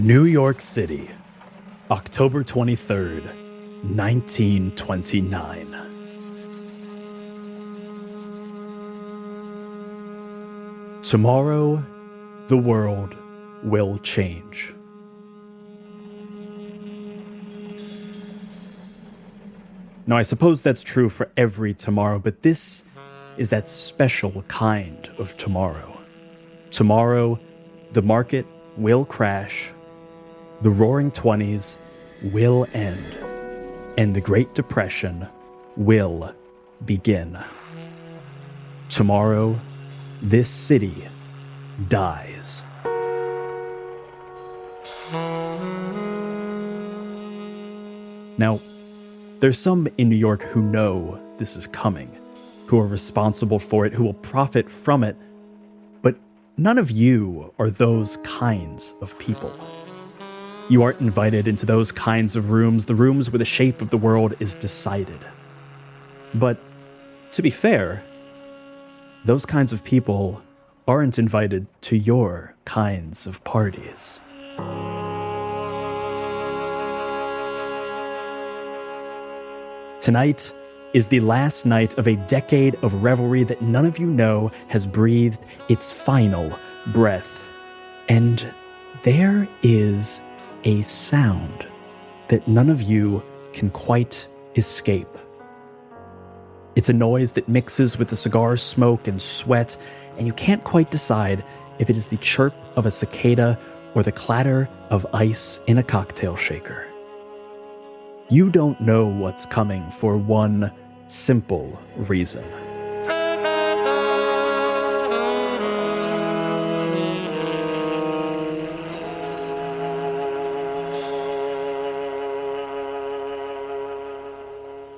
New York City, October 23rd, 1929. Tomorrow, the world will change. Now, I suppose that's true for every tomorrow, but this is that special kind of tomorrow. Tomorrow, the market will crash, the Roaring Twenties will end, and the Great Depression will begin. Tomorrow, this city dies. Now, there's some in New York who know this is coming, who are responsible for it, who will profit from it, but none of you are those kinds of people. You aren't invited into those kinds of rooms, the rooms where the shape of the world is decided. But, to be fair, those kinds of people aren't invited to your kinds of parties. Tonight is the last night of a decade of revelry that none of you know has breathed its final breath. And there is a sound that none of you can quite escape. It's a noise that mixes with the cigar smoke and sweat, and you can't quite decide if it is the chirp of a cicada or the clatter of ice in a cocktail shaker. You don't know what's coming for one simple reason.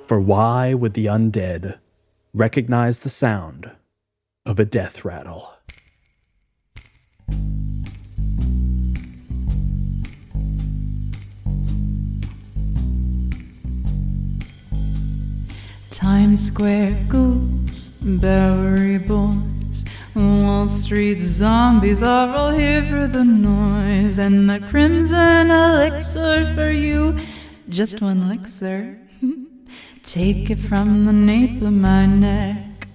For why would the undead recognize the sound of a death rattle? Times Square ghouls, Bowery boys, Wall Street zombies are all here for the noise, and the crimson elixir for you, just one elixir. Take it from the nape of my neck.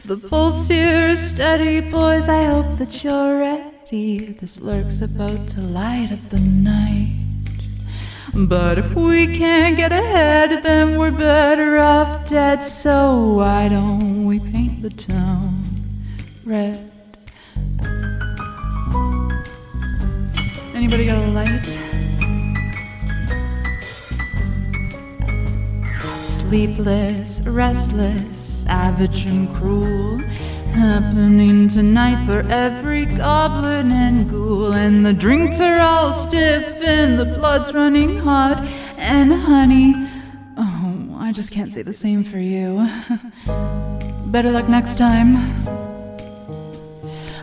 The pulse here is steady, boys, I hope that you're ready. This lurk's about to light up the night. But if we can't get ahead, then we're better off dead. So why don't we paint the town red? Anybody got a light? Sleepless, restless, savage and cruel, happening tonight for every goblin and ghoul. And the drinks are all stiff and the blood's running hot. And honey, oh, I just can't say the same for you. Better luck next time.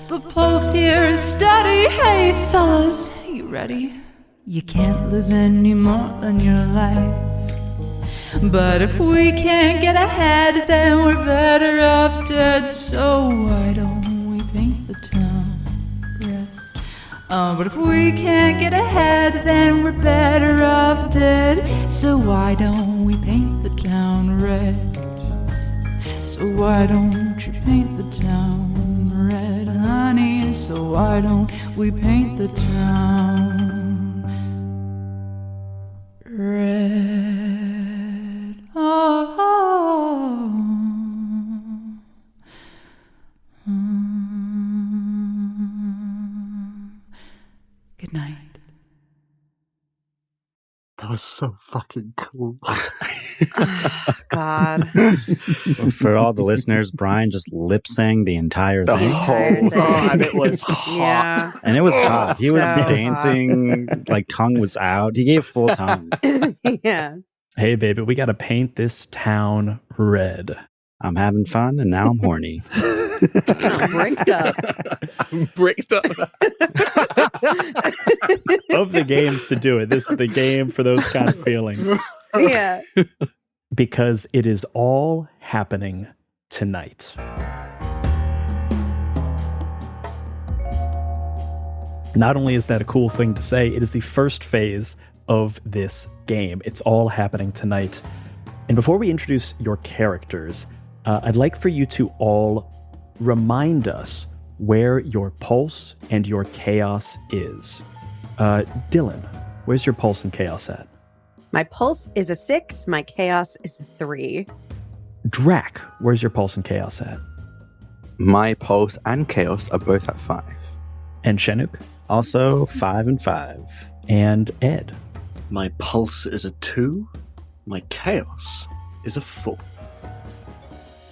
The pulse here is steady. Hey fellas, you ready? You can't lose any more than your life. But if we can't get ahead, then we're better off dead. So why don't we paint the town red? But if we can't get ahead, then we're better off dead. So why don't we paint the town red? So why don't you paint the town red, honey? So why don't we paint the town red? Good night. That was so fucking cool. God. For all the listeners, Brian just lip sang the entire thing. Oh, God, it was hot. Yeah. And it was hot. He was So dancing, like tongue was out. He gave full tongue. Yeah. Hey, baby, we gotta paint this town red. I'm having fun and now I'm horny. I'm bricked up. I'm bricked up. Of the games to do it, this is the game for those kind of feelings. Yeah. Because it is all happening tonight. Not only is that a cool thing to say, it is the first phase of this game. It's all happening tonight. And before we introduce your characters, I'd like for you to all remind us where your pulse and your chaos is. Dylan, where's your pulse and chaos at? My pulse is a 6. My chaos is a 3. Drac, where's your pulse and chaos at? My pulse and chaos are both at 5. And Shenuk? Also 5 and 5. And Ed? My pulse is a 2. My chaos is a 4.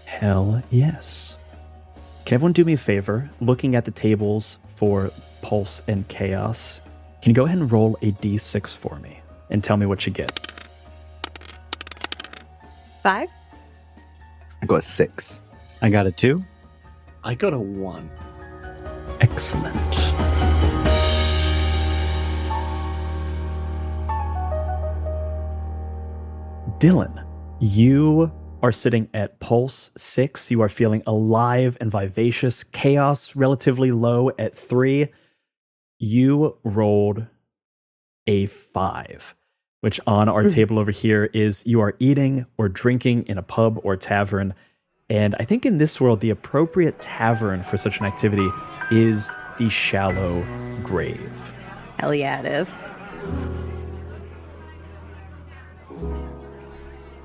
Hell yes. Can everyone do me a favor? Looking at the tables for pulse and chaos, can you go ahead and roll a d6 for me and tell me what you get? 5. I got a 6. I got a 2. I got a 1. Excellent. Dylan, you are sitting at pulse 6. You are feeling alive and vivacious. Chaos relatively low at 3. You rolled a 5, which on our table over here is you are eating or drinking in a pub or tavern. And I think in this world, the appropriate tavern for such an activity is the Shallow Grave. Hell yeah, it is.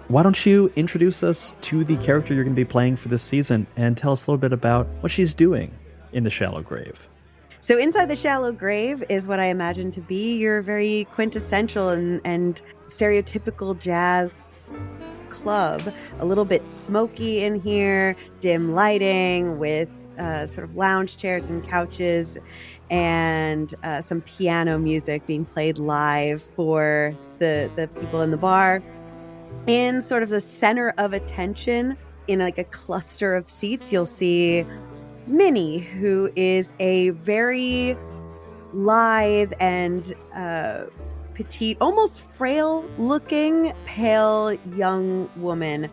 Why don't you introduce us to the character you're going to be playing for this season and tell us a little bit about what she's doing in the Shallow Grave? So inside the Shallow Grave is what I imagine to be your very quintessential and stereotypical jazz club. A little bit smoky in here, dim lighting with sort of lounge chairs and couches, and some piano music being played live for the people in the bar. In sort of the center of attention, in like a cluster of seats, you'll see Minnie, who is a very lithe and petite, almost frail-looking, pale young woman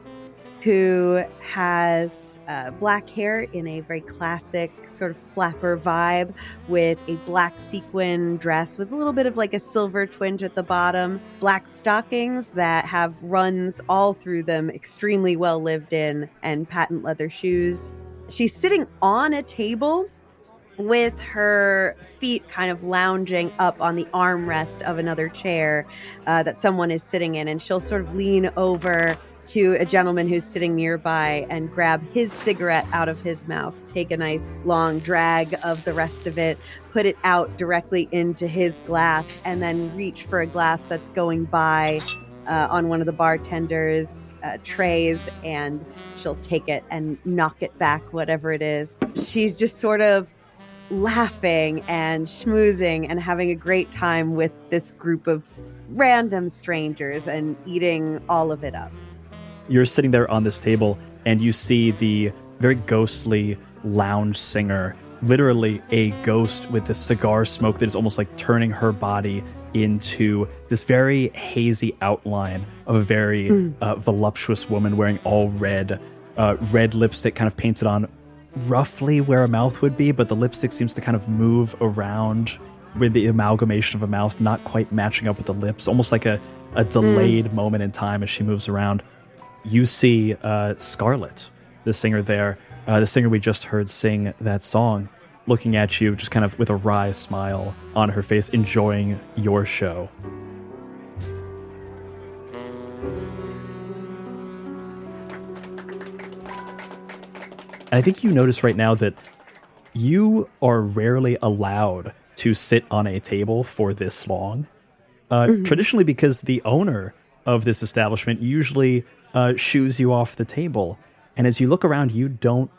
who has black hair in a very classic sort of flapper vibe, with a black sequin dress with a little bit of like a silver twinge at the bottom, black stockings that have runs all through them, extremely well lived in, and patent leather shoes. She's sitting on a table with her feet kind of lounging up on the armrest of another chair that someone is sitting in, and she'll sort of lean over to a gentleman who's sitting nearby and grab his cigarette out of his mouth, take a nice long drag of the rest of it, put it out directly into his glass, and then reach for a glass that's going by on one of the bartender's trays, and she'll take it and knock it back, whatever it is. She's just sort of laughing and schmoozing and having a great time with this group of random strangers and eating all of it up. You're sitting there on this table and you see the very ghostly lounge singer, literally a ghost with this cigar smoke that is almost like turning her body into this very hazy outline of a very voluptuous woman wearing all red lipstick kind of painted on roughly where a mouth would be, but the lipstick seems to kind of move around with the amalgamation of a mouth not quite matching up with the lips, almost like a delayed moment in time as she moves around. You see Scarlett, the singer there, the singer we just heard sing that song, looking at you just kind of with a wry smile on her face, enjoying your show. And I think you notice right now that you are rarely allowed to sit on a table for this long. Traditionally, because the owner of this establishment usually shoos you off the table. And as you look around, you don't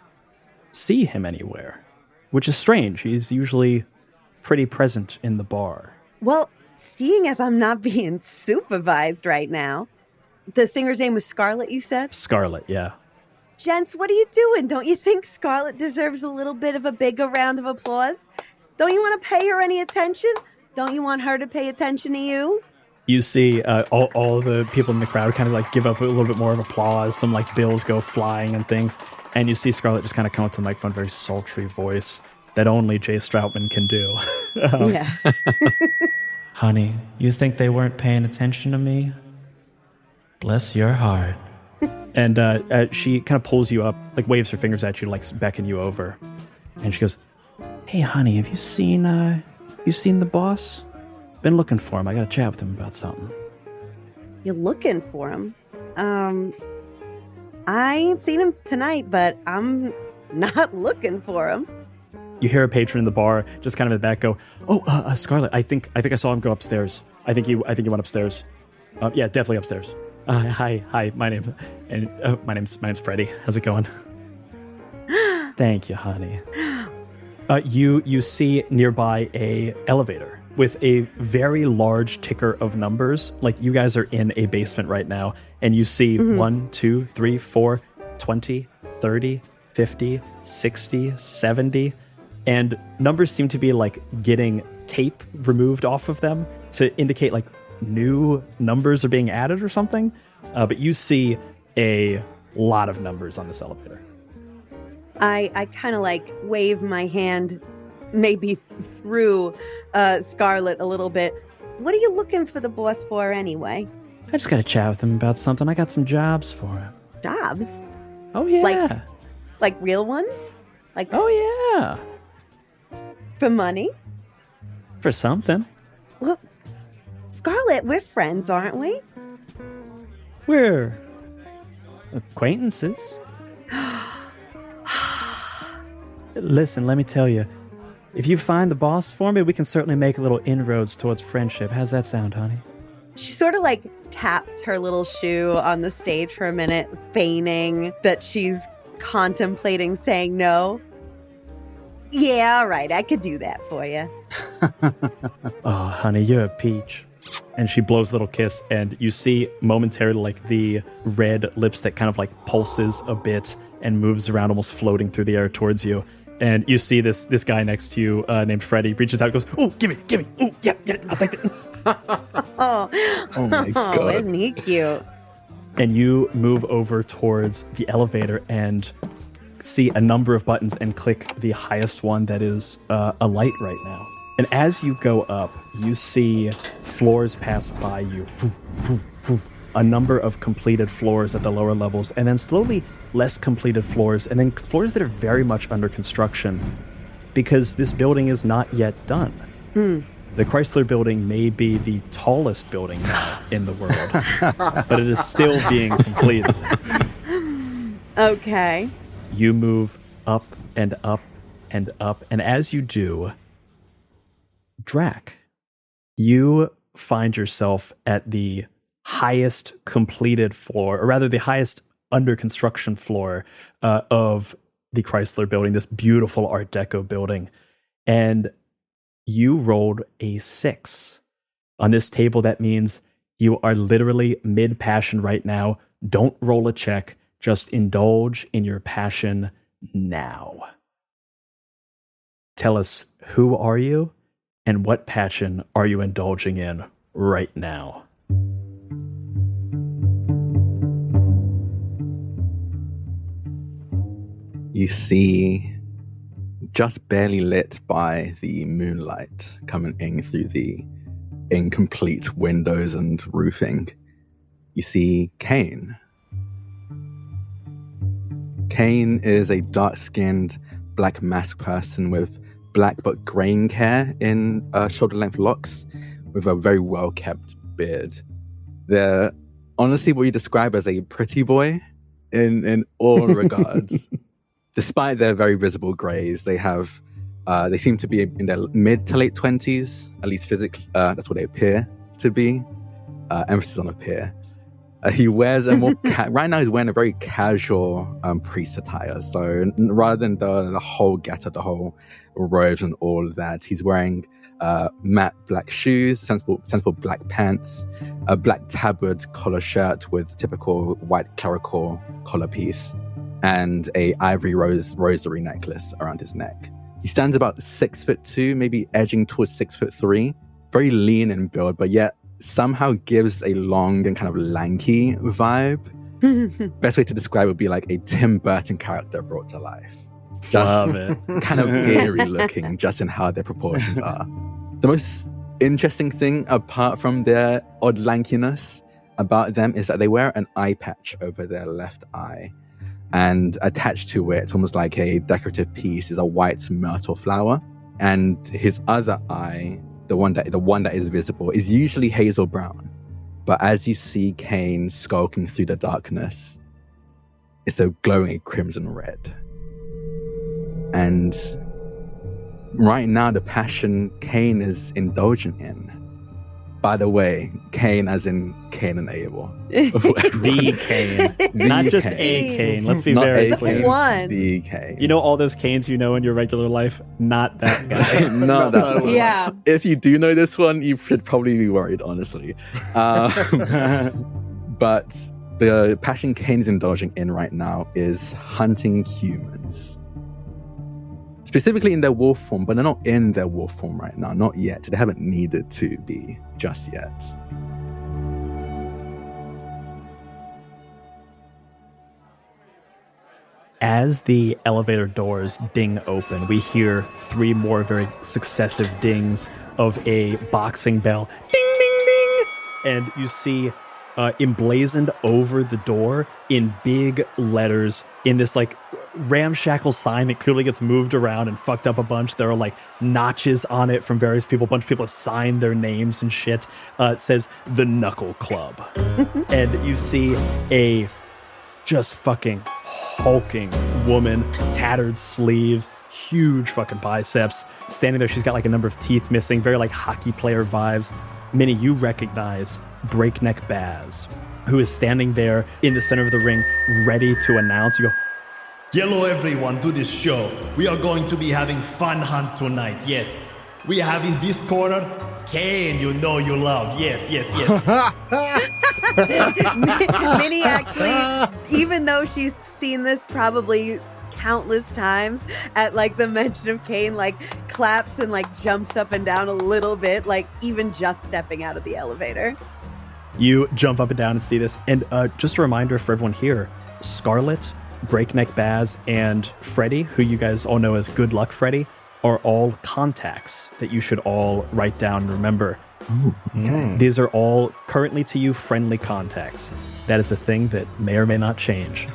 see him anywhere, which is strange. He's usually pretty present in the bar. Well, seeing as I'm not being supervised right now, the singer's name was Scarlett, you said? Scarlett, yeah. Gents, what are you doing? Don't you think Scarlett deserves a little bit of a bigger round of applause? Don't you want to pay her any attention? Don't you want her to pay attention to you? You see all the people in the crowd kind of like give up a little bit more of applause. Some like bills go flying and things. And you see Scarlett just kind of come up to the microphone, very sultry voice. that only Jay Stroutman can do. Yeah. Honey, you think they weren't paying attention to me? Bless your heart. And she kind of pulls you up, like waves her fingers at you, like beckon you over. And she goes, "Hey, honey, have you seen the boss? Been looking for him. I got to chat with him about something." You're looking for him? I ain't seen him tonight, but I'm not looking for him. You hear a patron in the bar, just kind of in the back, go, "Oh, Scarlett, I think I saw him go upstairs. I think he went upstairs. Yeah, definitely upstairs. Hi, my name's Freddie. How's it going?" "Thank you, honey." You see nearby a elevator with a very large ticker of numbers. Like you guys are in a basement right now, and you see 1, 2, 3, 4, 20, 30, 50, 60, 70, and numbers seem to be like getting tape removed off of them to indicate like new numbers are being added or something. But you see a lot of numbers on this elevator. I kind of like wave my hand maybe through Scarlett a little bit. What are you looking for the boss for anyway? I just got to chat with him about something. I got some jobs for him. Jobs? Oh, yeah. Like real ones? Like Oh, yeah. for money? For something. Well, Scarlett, we're friends, aren't we? We're acquaintances. Listen, let me tell you. If you find the boss for me, we can certainly make a little inroads towards friendship. How's that sound, honey? She sort of like taps her little shoe on the stage for a minute, feigning that she's contemplating saying no. Yeah, all right, I could do that for you. Oh, honey, you're a peach. And she blows a little kiss, and you see momentarily like the red lipstick kind of like pulses a bit and moves around, almost floating through the air towards you. And you see this guy next to you named Freddie reaches out and goes, "Oh, give me. Oh, yeah, I'll take it." Oh my God. Isn't he cute? And you move over towards the elevator and see a number of buttons and click the highest one that is a light right now. And as you go up, you see floors pass by you. A number of completed floors at the lower levels, and then slowly less completed floors, and then floors that are very much under construction because this building is not yet done. The Chrysler Building may be the tallest building now in the world, but it is still being completed. Okay. You move up and up and up, and as you do, Drac, you find yourself at the highest completed floor, or rather the highest under construction floor of the Chrysler Building, this beautiful Art Deco building. And you rolled a 6. On this table, that means you are literally mid-passion right now. Don't roll a check. Just indulge in your passion now. Tell us, who are you and what passion are you indulging in right now? You see, just barely lit by the moonlight coming in through the incomplete windows and roofing, you see Kane. Kane is a dark-skinned, black masked person with black but graying hair in shoulder-length locks, with a very well-kept beard. They're honestly what you describe as a pretty boy in all regards. Despite their very visible grays, they seem to be in their mid to late 20s, at least physically. That's what they appear to be. Emphasis on appear. He wears a more right now. He's wearing a very casual priest attire. So rather than the whole getup, the whole robes and all of that, he's wearing matte black shoes, sensible black pants, a black tabard collar shirt with typical white clerical collar piece, and a ivory rosary necklace around his neck. He stands about 6'2", maybe edging towards 6'3". Very lean in build, but yet somehow gives a long and kind of lanky vibe. Best way to describe it would be like a Tim Burton character brought to life. Just Love it. kind of eerie looking, just in how their proportions are. The most interesting thing, apart from their odd lankiness about them, is that they wear an eye patch over their left eye. And attached to it, it's almost like a decorative piece, is a white myrtle flower. And his other eye, the one that is visible, is usually hazel brown. But as you see Kane skulking through the darkness, it's a glowing crimson red. And right now, the passion Kane is indulgent in. By the way, Kane as in Cain and Abel. The Kane. Not just Cain. a Kane. Let's be Not very a clear. Cain, One. The Kane. You know all those Kanes you know in your regular life? Not that guy. Not that one. Yeah. If you do know this one, you should probably be worried, honestly. But the passion Kane is indulging in right now is hunting humans. Specifically in their wolf form, but they're not in their wolf form right now. Not yet. They haven't needed to be just yet. As the elevator doors ding open, we hear 3 more very successive dings of a boxing bell. Ding, ding, ding! And you see emblazoned over the door in big letters in this like ramshackle sign that clearly gets moved around and fucked up a bunch. There are like notches on it from various people. A bunch of people have signed their names and shit. It says The Knuckle Club. And you see a just fucking hulking woman, tattered sleeves, huge fucking biceps, standing there. She's got like a number of teeth missing, very like hockey player vibes. Minnie, you recognize Breakneck Baz, who is standing there in the center of the ring, ready to announce. You go, Hello everyone to this show. We are going to be having fun hunt tonight. Yes. We have in this corner Kane, you know you love. Yes. Minnie actually, even though she's seen this probably countless times, at like the mention of Kane, like claps and like jumps up and down a little bit, like even just stepping out of the elevator. You jump up and down and see this. And just a reminder for everyone here, Scarlet, Breakneck Baz, and Freddy, who you guys all know as Good Luck Freddy, are all contacts that you should all write down and remember. Ooh, okay. These are all currently to you friendly contacts. That is a thing that may or may not change.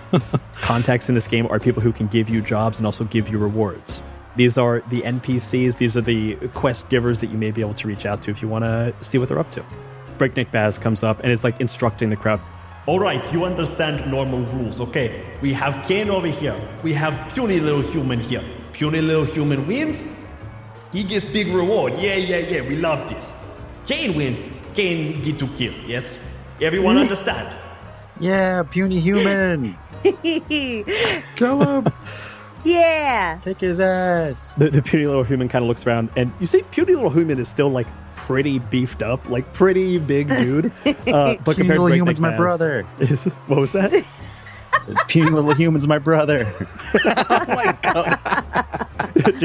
Contacts in this game are people who can give you jobs and also give you rewards. These are the NPCs. These are the quest givers that you may be able to reach out to if you want to see what they're up to. Breakneck Baz comes up and is like instructing the crowd. All right, you understand normal rules, okay? We have Kane over here. We have puny little human here. Puny little human wins. He gets big reward. Yeah. We love this. Kane wins. Kane get to kill. Yes. Everyone understand? Yeah, puny human. Kill him. Yeah. Kick his ass. The puny little human kind of looks around, and you see puny little human is still like pretty beefed up, like pretty big dude. But Puny compared little to human's my Baz, brother. What was that? Puny little human's my brother. oh my god.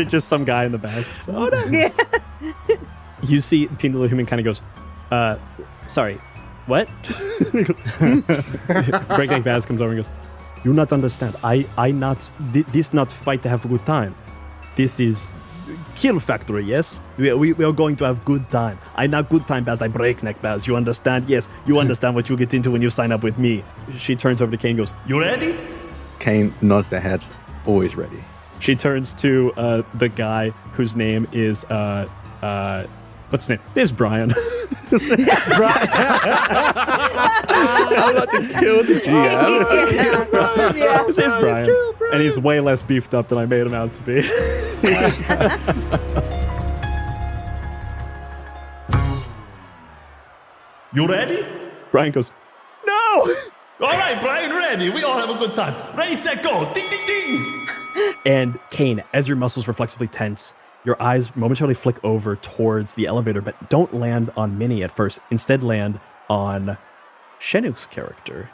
Just some guy in the back. So, oh, no. Yeah. You see puny little human kind of goes, sorry, what? Breakneck Baz comes over and goes, you not understand. I not, this not fight to have a good time. This is kill factory, yes? We are going to have good time. I not good time, Baz. I Breakneck Baz. You understand? Yes, you understand what you get into when you sign up with me. She turns over to Kane and goes, You ready? Kane nods their head, always ready. She turns to the guy whose name is, what's his name? There's Brian. I'm about to kill the GM. Yeah. His name's Brian. And he's way less beefed up than I made him out to be. You ready? Brian goes, no! All right, Brian, ready. We all have a good time. Ready, set, go. Ding, ding, ding. And Kane, as your muscles reflexively tense, your eyes momentarily flick over towards the elevator, but don't land on Minnie at first. Instead, land on Shenuk's character.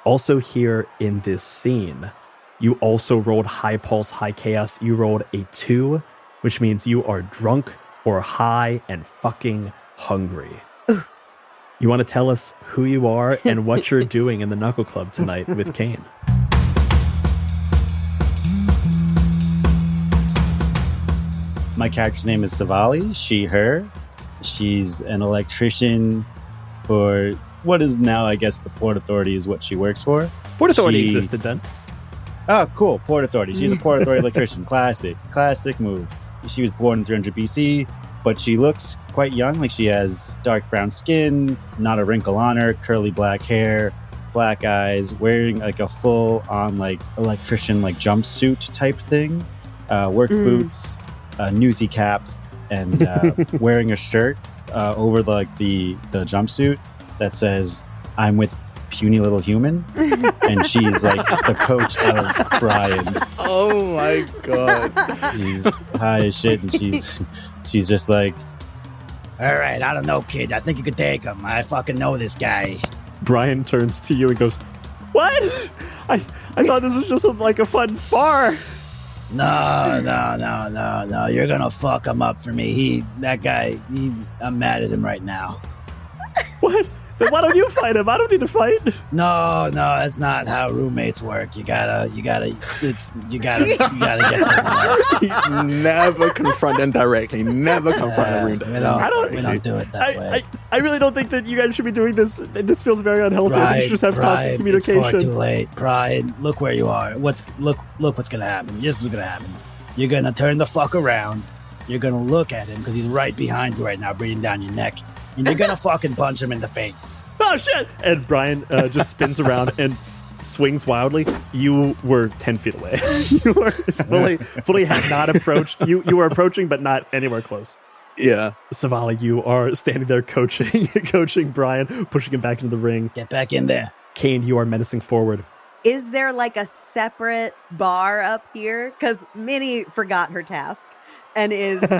Also here in this scene, you also rolled high pulse, high chaos. You rolled a 2, which means you are drunk or high and fucking hungry. You want to tell us who you are and what you're doing in the Knuckle Club tonight with Kane? My character's name is Savali. She, her. She's an electrician for what is now, I guess, the Port Authority is what she works for. Port Authority existed then. Oh, cool. Port Authority. She's a Port Authority electrician. Classic move. She was born in 300 BC, but she looks quite young. Like she has dark brown skin, not a wrinkle on her, curly black hair, black eyes, wearing like a full on like electrician like jumpsuit type thing, work boots, a newsy cap, and wearing a shirt over the jumpsuit that says "I'm with puny little human," and she's like the coach of Brian. Oh my god. She's high as shit, and she's just like, all right, I don't know, kid. I think you could take him. I fucking know this guy. Brian turns to you and goes, "What? I thought this was just like a fun spar." No. You're gonna fuck him up for me. I'm mad at him right now. What? Then why don't you fight him? I don't need to fight. No, that's not how roommates work. You gotta get someone else. Never confront them directly. Never confront a roommate. We don't do it that way. I really don't think that you guys should be doing this. This feels very unhealthy. I think you should just have constant communication. It's far too late. Brian, look where you are. Look what's gonna happen. This is gonna happen. You're gonna turn the fuck around. You're gonna look at him because he's right behind you right now, breathing down your neck. And you're gonna fucking punch him in the face. Oh shit! And Brian just spins around and swings wildly. You were 10 feet away. You were fully had not approached. You were approaching, but not anywhere close. Yeah. Savali, you are standing there coaching Brian, pushing him back into the ring. Get back in there. Kane, you are menacing forward. Is there like a separate bar up here? Because Minnie forgot her task. And is now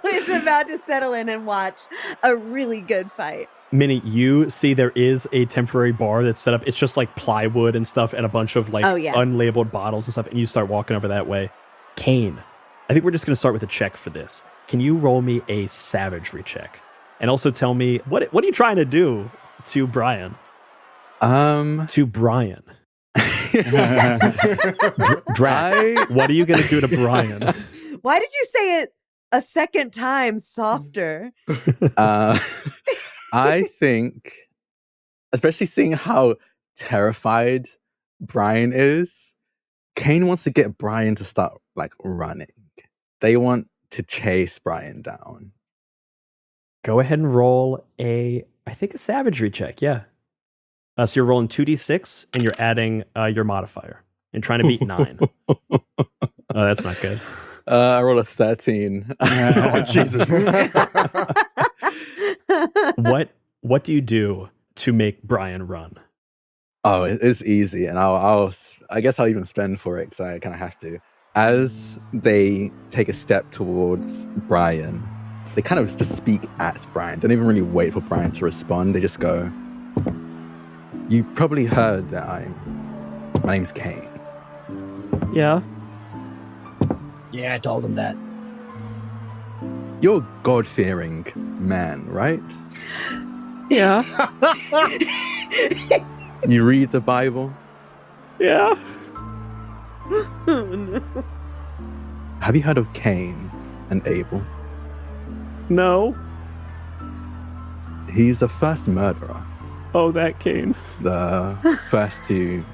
is about to settle in and watch a really good fight. Minnie, you see there is a temporary bar that's set up. It's just like plywood and stuff and a bunch of like unlabeled bottles and stuff. And you start walking over that way. Kane, I think we're just going to start with a check for this. Can you roll me a savagery check? And also tell me, what are you trying to do to Brian? To Brian. Drac, what are you going to do to Brian? Why did you say it a second time softer? I think, especially seeing how terrified Brian is, Kane wants to get Brian to start like running. They want to chase Brian down. Go ahead and roll I think a savagery check, yeah. So you're rolling 2d6 and you're adding your modifier and trying to beat 9. Oh, that's not good. I rolled a 13. Oh, Jesus. What do you do to make Brian run? Oh, it's easy, and I guess I'll even spend for it because I kind of have to. As they take a step towards Brian, they kind of just speak at Brian. Don't even really wait for Brian to respond. They just go, "You probably heard that my name's Kane." Yeah. Yeah, I told him that. You're a God-fearing man, right? Yeah. You read the Bible? Yeah. Oh, no. Have you heard of Cain and Abel? No. He's the first murderer. Oh, that Kane. The first to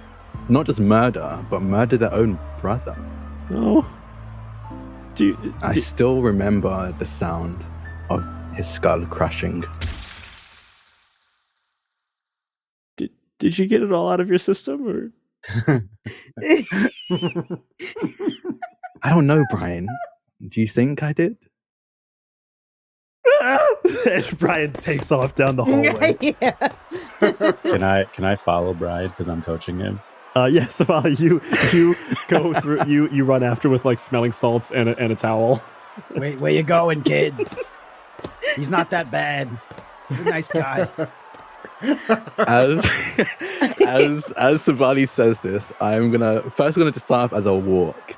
not just murder, but murder their own brother. No. I still remember the sound of his skull crushing. Did you get it all out of your system, or? I don't know, Brian. Do you think I did? And Brian takes off down the hallway. Yeah. Can I follow Brian because I'm coaching him? Yes, you go through. You run after with like smelling salts and a towel. Wait, where you going, kid? He's not that bad. He's a nice guy. As Savali says this, I'm gonna just start off as a walk,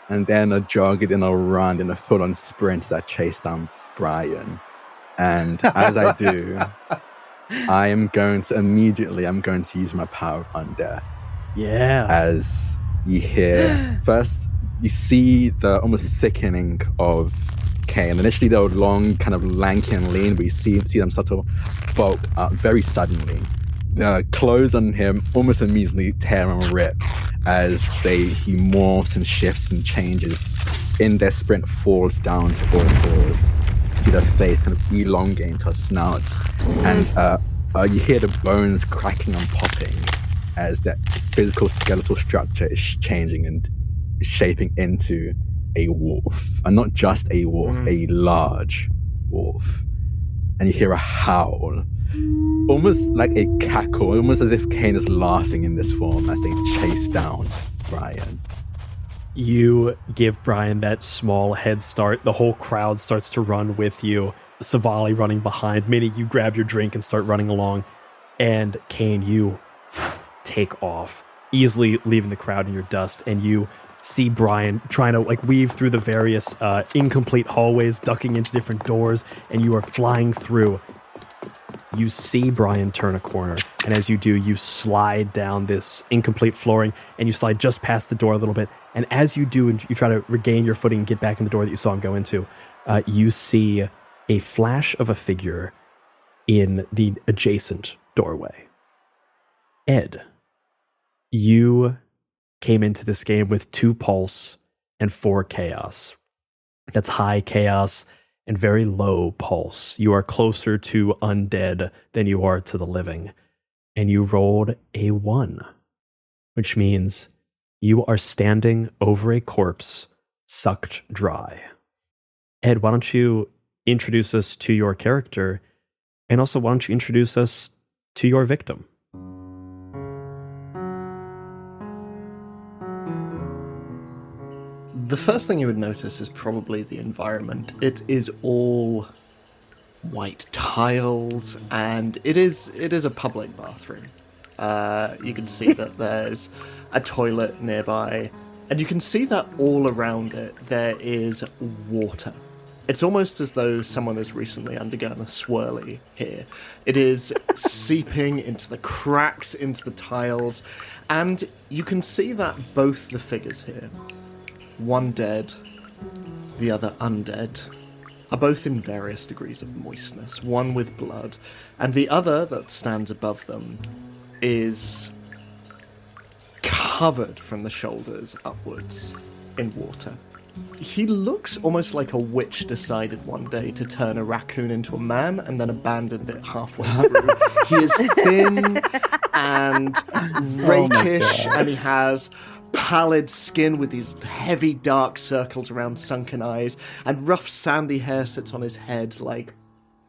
and then a jog, then a run, then a full-on sprint that chase down Brian. And as I do, I'm going to use my power of undeath. Yeah. As you hear first you see the almost thickening of Kay. And initially they were long, kind of lanky and lean, but you see them start to bulk up very suddenly. The clothes on him almost immediately tear and rip as he morphs and shifts and changes. In their sprint, falls down to all fours. You see their face kind of elongate into a snout. And you hear the bones cracking and popping as that physical skeletal structure is changing and shaping into a wolf. And not just a wolf, a large wolf. And you hear a howl. Almost like a cackle, almost as if Kane is laughing in this form as they chase down Brian. You give Brian that small head start. The whole crowd starts to run with you. Savali running behind. Minnie, you grab your drink and start running along. And Kane, you take off, easily leaving the crowd in your dust. And you see Brian trying to weave through the various incomplete hallways, ducking into different doors, and you are flying through. You see Brian turn a corner, and as you do, you slide down this incomplete flooring, and you slide just past the door a little bit. And as you do, and you try to regain your footing and get back in the door that you saw him go into, you see a flash of a figure in the adjacent doorway. Ed, you came into this game with 2 pulse and 4 chaos. That's high chaos and very low pulse. You are closer to undead than you are to the living. And you rolled a 1, which means you are standing over a corpse sucked dry. Ed, why don't you introduce us to your character, and also why don't you introduce us to your victim? The first thing you would notice is probably the environment. It is all white tiles, and it is a public bathroom. You can see that there's a toilet nearby, and you can see that all around it there is water. It's almost as though someone has recently undergone a swirly here. It is seeping into the cracks, into the tiles, and you can see that both the figures here, one dead, the other undead, are both in various degrees of moistness, one with blood, and the other that stands above them is covered from the shoulders upwards in water. He looks almost like a witch decided one day to turn a raccoon into a man and then abandoned it halfway through. He is thin and rakish, and he has pallid skin with these heavy dark circles around sunken eyes, and rough sandy hair sits on his head like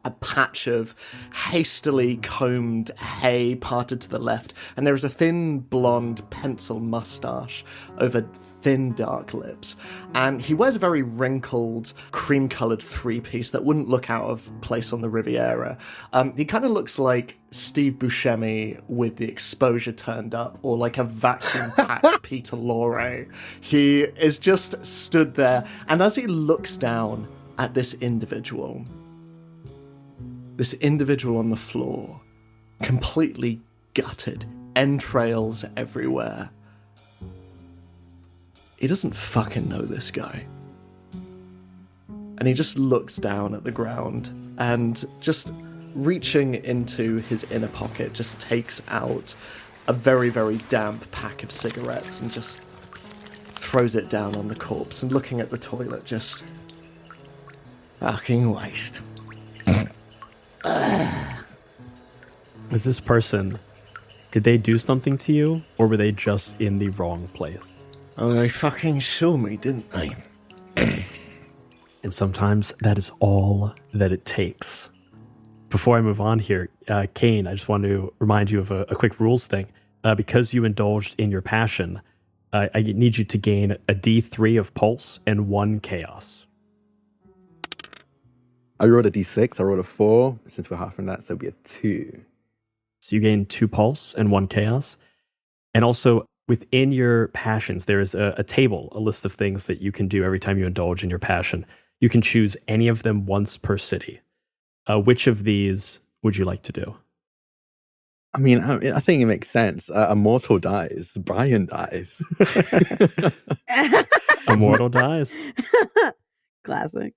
a patch of hastily combed hay parted to the left, and there is a thin blonde pencil mustache over thin dark lips, and he wears a very wrinkled cream-coloured 3-piece that wouldn't look out of place on the Riviera. He kind of looks like Steve Buscemi with the exposure turned up, or like a vacuum-packed Peter Lorre. He is just stood there, and as he looks down at this individual on the floor, completely gutted, entrails everywhere, he doesn't fucking know this guy. And he just looks down at the ground and, just reaching into his inner pocket, just takes out a very, very damp pack of cigarettes and just throws it down on the corpse, and looking at the toilet, just fucking waste. Was this person, did they do something to you, or were they just in the wrong place? Oh, they fucking saw me, didn't they? And sometimes that is all that it takes. Before I move on here, Kane, I just want to remind you of a quick rules thing. Because you indulged in your passion, I need you to gain a D3 of pulse and 1 chaos. I rolled a D6, I rolled a 4. Since we're half from that, so it'll be a 2. So you gain 2 pulse and 1 chaos. And also, within your passions, there is a table, a list of things that you can do every time you indulge in your passion. You can choose any of them once per city. Which of these would you like to do? I mean, I think it makes sense. A mortal dies. Brian dies. Immortal dies. Classic.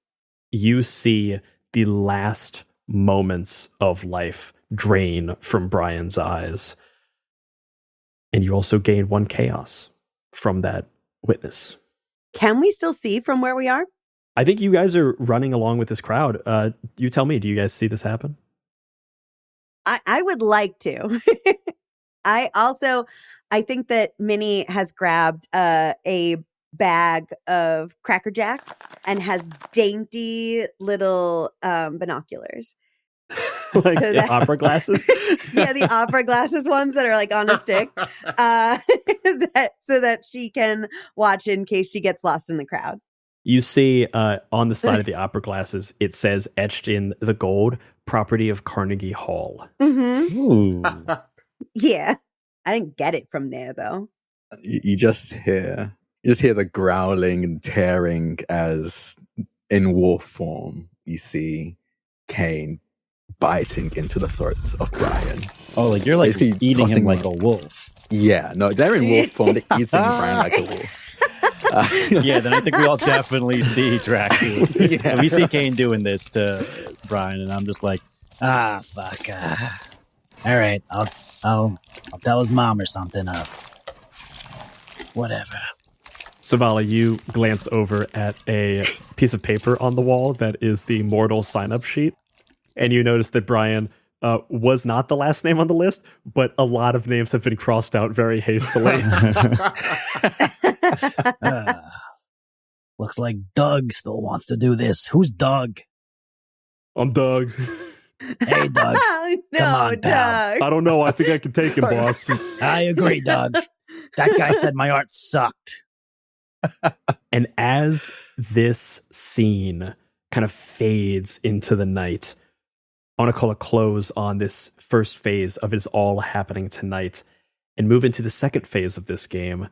You see the last moments of life drain from Brian's eyes. And you also gain 1 chaos from that witness. Can we still see from where we are? I think you guys are running along with this crowd. You tell me, do you guys see this happen? I would like to. I think that Minnie has grabbed a bag of Cracker Jacks and has dainty little binoculars. Like so opera glasses? Yeah, the opera glasses ones that are like on a stick. So that she can watch in case she gets lost in the crowd. You see on the side of the opera glasses, it says etched in the gold, property of Carnegie Hall. Mm-hmm. Ooh. Yeah. I didn't get it from there though. You just hear the growling and tearing as in wolf form you see Kane biting into the throat of Brian. Oh, like you're like Basically eating him tossing like him. a wolf. Yeah, no, they're in wolf form. They're eating Brian like a wolf. Yeah, then I think we all definitely see Dracula. Yeah. We see Kane doing this to Brian, and I'm just like, fuck. All right, I'll tell his mom or something. Whatever. Savala, you glance over at a piece of paper on the wall that is the mortal sign-up sheet, and you notice that Brian was not the last name on the list, but a lot of names have been crossed out very hastily. Looks like Doug still wants to do this. Who's Doug? I'm Doug. Hey, Doug. Oh, no, Come on, pal. Doug. I don't know. I think I can take him, boss. I agree, Doug. That guy said my art sucked. And as this scene kind of fades into the night, I want to call a close on this first phase of It's All Happening Tonight and move into the second phase of this game,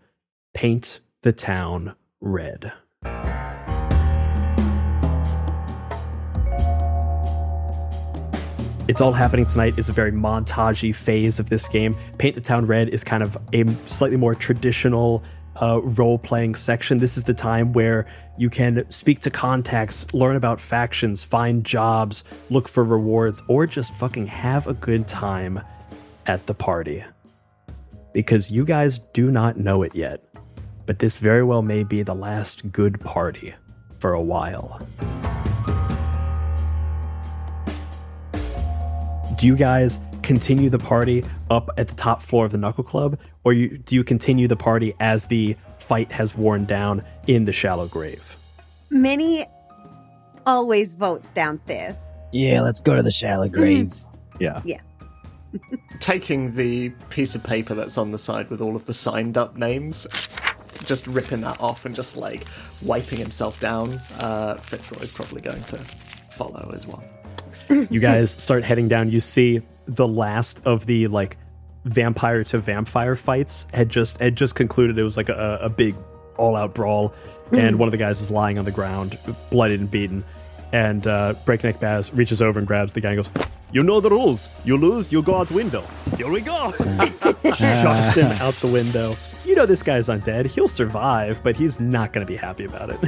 Paint the Town Red. It's All Happening Tonight is a very montagey phase of this game. Paint the Town Red is kind of a slightly more traditional role-playing section. This is the time where you can speak to contacts, learn about factions, find jobs, look for rewards, or just fucking have a good time at the party. Because you guys do not know it yet, but this very well may be the last good party for a while. Do you guys continue the party up at the top floor of the Knuckle Club, or do you continue the party as the fight has worn down in the Shallow Grave? Minnie always votes downstairs. Yeah, let's go to the shallow grave. Yeah. Taking the piece of paper that's on the side with all of the signed up names, just ripping that off and just like wiping himself down. Fitzroy's probably going to follow as well. You guys start heading down. You see the last of the like vampire to vampire fights had just concluded. It was like a big all-out brawl, and one of the guys is lying on the ground, bloodied and beaten. And Breakneck Baz reaches over and grabs the guy and goes, "You know the rules. You lose, you go out the window. Here we go." Shoves him out the window. You know this guy's undead. He'll survive, but he's not going to be happy about it.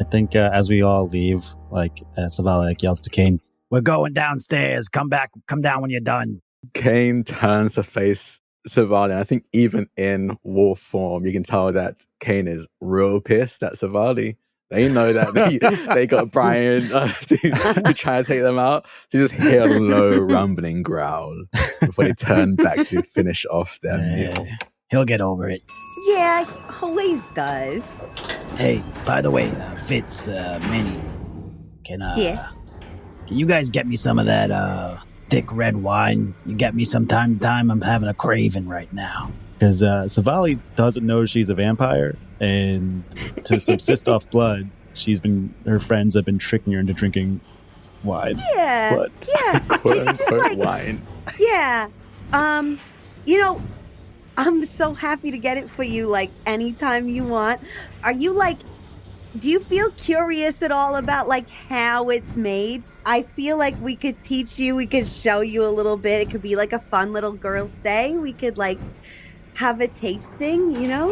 I think as we all leave, like Savala like yells to Kane, We're going downstairs. Come down when you're done. Kane turns to face Savali, and I think even in wolf form, you can tell that Kane is real pissed at Savali. They know that they got Brian to try to take them out. So you just hear a low rumbling growl before they turn back to finish off their meal. He'll get over it. Yeah, he always does. Hey, by the way, Fitz, Minnie, can you guys get me some of that thick red wine? You get me some time to time. I'm having a craving right now. because Savali doesn't know she's a vampire, and to subsist off blood, her friends have been tricking her into drinking wine. Yeah, Blood. yeah, Quote just unquote like wine. yeah. I'm so happy to get it for you, like, anytime you want. Are you, like, do you feel curious at all about, like, how it's made? I feel like we could teach you. We could show you a little bit. It could be like a fun little girls' day. We could like have a tasting, you know?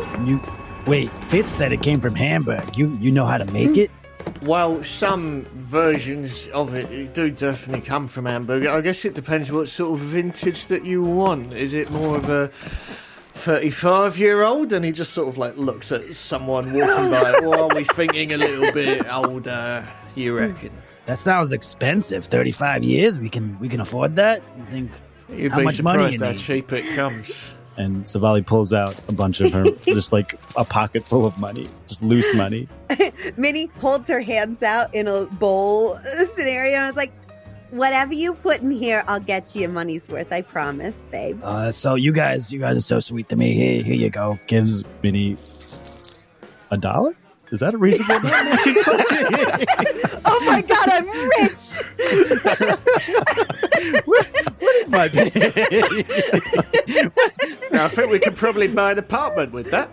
Wait, Fitz said it came from Hamburg. You know how to make it? Well, some versions of it do definitely come from Hamburg. I guess it depends what sort of vintage that you want. Is it more of a 35-year-old? And he just sort of like looks at someone walking by. Or are we thinking a little bit older, you reckon? That sounds expensive. 35 years? We can afford that? You think You'd how be much money surprised you how need? cheap it comes. And Savali pulls out a bunch of her, just like a pocket full of money, just loose money. Minnie holds her hands out in a bowl scenario and is like, whatever you put in here, I'll get you your money's worth. I promise, babe. So you guys are so sweet to me. Here you go. Gives Minnie $1? Is that a reasonable amount? Oh my God, I'm rich! What is my pay? Now, I think we could probably buy an apartment with that.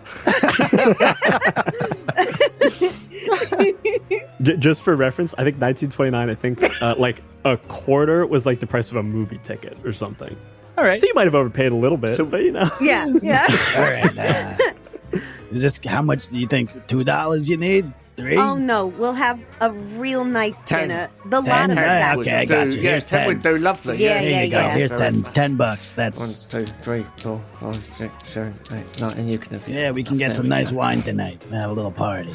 Just for reference, I think 1929, I think like a quarter was like the price of a movie ticket or something. All right. So you might have overpaid a little bit, but you know. Yeah. All right. Is this how much do you think? $2 you need? 3? Oh no, we'll have a real nice 10. dinner. The lot of us 10? have. Okay, I got you. Yeah, Here's 10 would 10. do lovely. Yeah, Here you go. yeah. Here's Very much. $10. 1, That's 2, 3, 4, 5, 6, 7, 8, 9, and you can have yeah. We can get some nice wine tonight. Have a little party.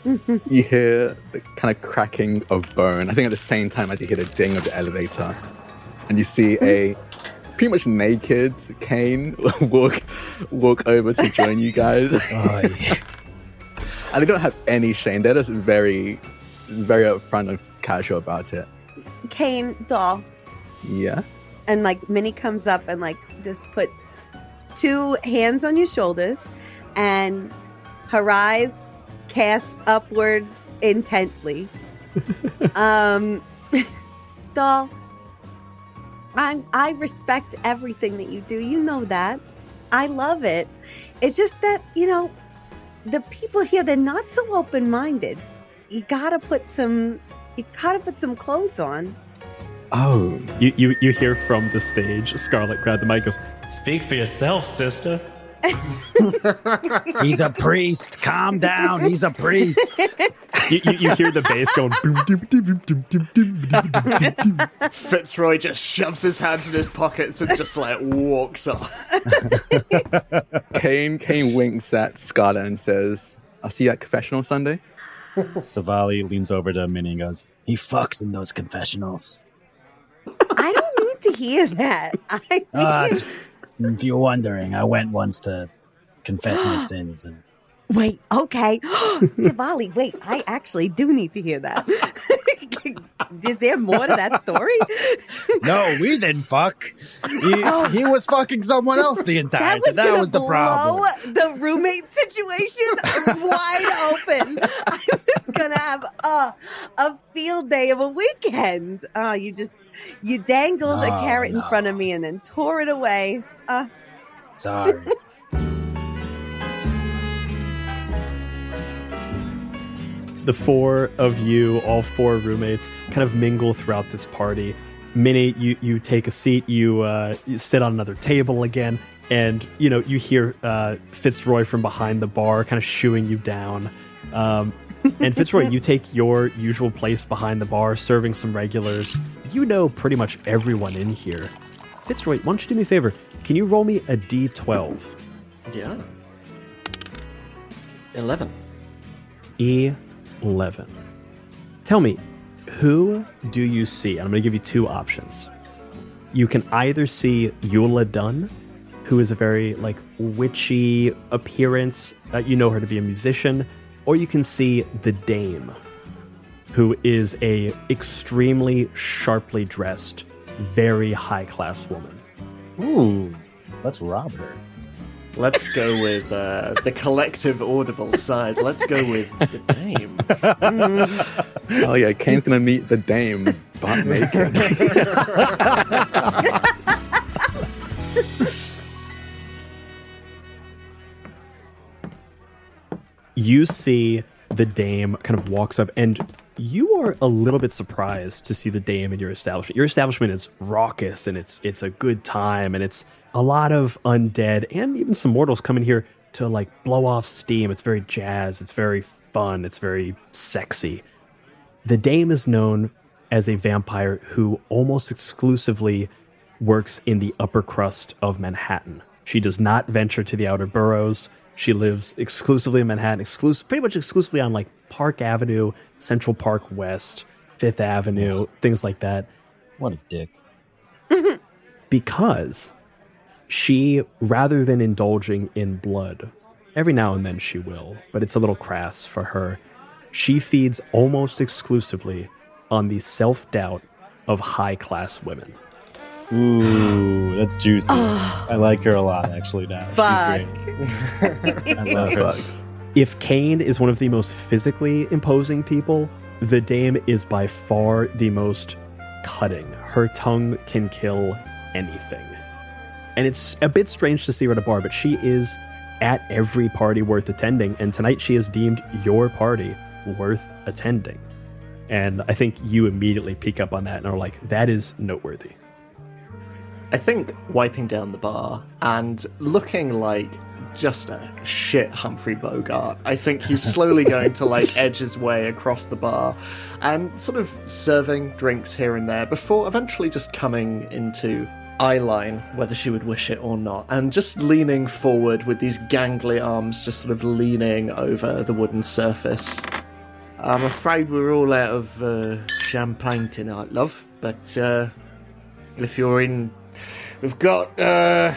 You hear the kind of cracking of bone. I think at the same time as you hear the ding of the elevator. And you see a pretty much naked Kane walk over to join you guys. Oh, yeah. And they don't have any shame. They're just very, very upfront and casual about it. Kane, doll. Yeah. And like Minnie comes up and like just puts 2 hands on your shoulders and her eyes cast upward intently. Doll, I respect everything that you do. You know that. I love it. It's just that, you know, the people here, they're not so open-minded. You gotta put some clothes on. Oh. You hear from the stage, Scarlet grab the mic, goes, "Speak for yourself, sister." He's a priest. Calm down. He's a priest. You hear the bass going boom, doom, doom, doom, doom, doom, doom, doom, doom. Fitzroy just shoves his hands in his pockets and just like walks off. Kane winks at Scarlet and says, "I'll see you at confessional Sunday." Savali leans over to Minnie and goes, He fucks in those confessionals. I don't need to hear that. Just, if you're wondering, I went once to confess my sins. And Wait, okay. Savali, wait, I actually do need to hear that. Is there more to that story? no, we didn't fuck. He was fucking someone else the entire time. That was the problem. The roommate situation wide open. I was gonna have a field day of a weekend. Oh, you dangled a carrot in front of me and then tore it away. Sorry. The 4 of you, all 4 roommates, kind of mingle throughout this party. Minnie, you take a seat, you sit on another table again, and you hear Fitzroy from behind the bar kind of shooing you down. And Fitzroy, you take your usual place behind the bar, serving some regulars. You know pretty much everyone in here. Fitzroy, why don't you do me a favor? Can you roll me a D12? Yeah. 11. 11. Tell me, who do you see? And I'm going to give you 2 options. You can either see Eula Dunn, who is a very witchy appearance. You know her to be a musician. Or you can see the Dame, who is a extremely sharply dressed, very high-class woman. "Ooh, let's rob her." Let's go with the collective audible side. Let's go with the Dame. Oh yeah, Kane's gonna meet the Dame, butt naked. You see the Dame kind of walks up, and You are a little bit surprised to see the dame in your establishment. Your establishment is raucous, and it's a good time, and it's a lot of undead and even some mortals come in here to like blow off steam. It's very jazz. It's very fun. It's very sexy. The dame is known as a vampire who almost exclusively works in the upper crust of Manhattan. She does not venture to the outer boroughs. She lives exclusively in Manhattan, pretty much exclusively on like Park Avenue, Central Park West, Fifth Avenue, things like that. What a dick. Because she, rather than indulging in blood, every now and then she will, but it's a little crass for her. She feeds almost exclusively on the self-doubt of high-class women. Ooh, that's juicy. I like her a lot, actually, now. Fuck. She's great. I love her. If Kane is one of the most physically imposing people, the dame is by far the most cutting. Her tongue can kill anything. And it's a bit strange to see her at a bar, but she is at every party worth attending, and tonight she has deemed your party worth attending. And I think you immediately pick up on that and are like, that is noteworthy. I think wiping down the bar and looking like just a shit Humphrey Bogart, I think he's slowly going to like edge his way across the bar and sort of serving drinks here and there before eventually just coming into eye line, whether she would wish it or not, and just leaning forward with these gangly arms just sort of leaning over the wooden surface. I'm afraid we're all out of champagne tonight, love, but if you're in... We've got a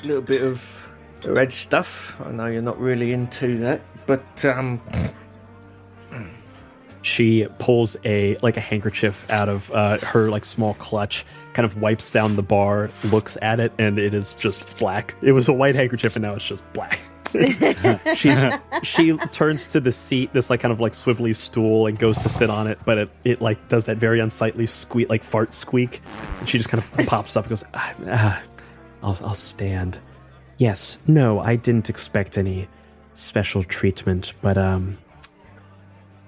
little bit of red stuff. I know you're not really into that, but she pulls a handkerchief out of her like small clutch, kind of wipes down the bar, looks at it, and it is just black. It was a white handkerchief, and now it's just black. she turns to the seat, this like kind of like swivelly stool, and goes to sit on it, but it like does that very unsightly squeak, like fart squeak, and she just kind of pops up and goes, I'll stand. Yes, no, I didn't expect any special treatment, but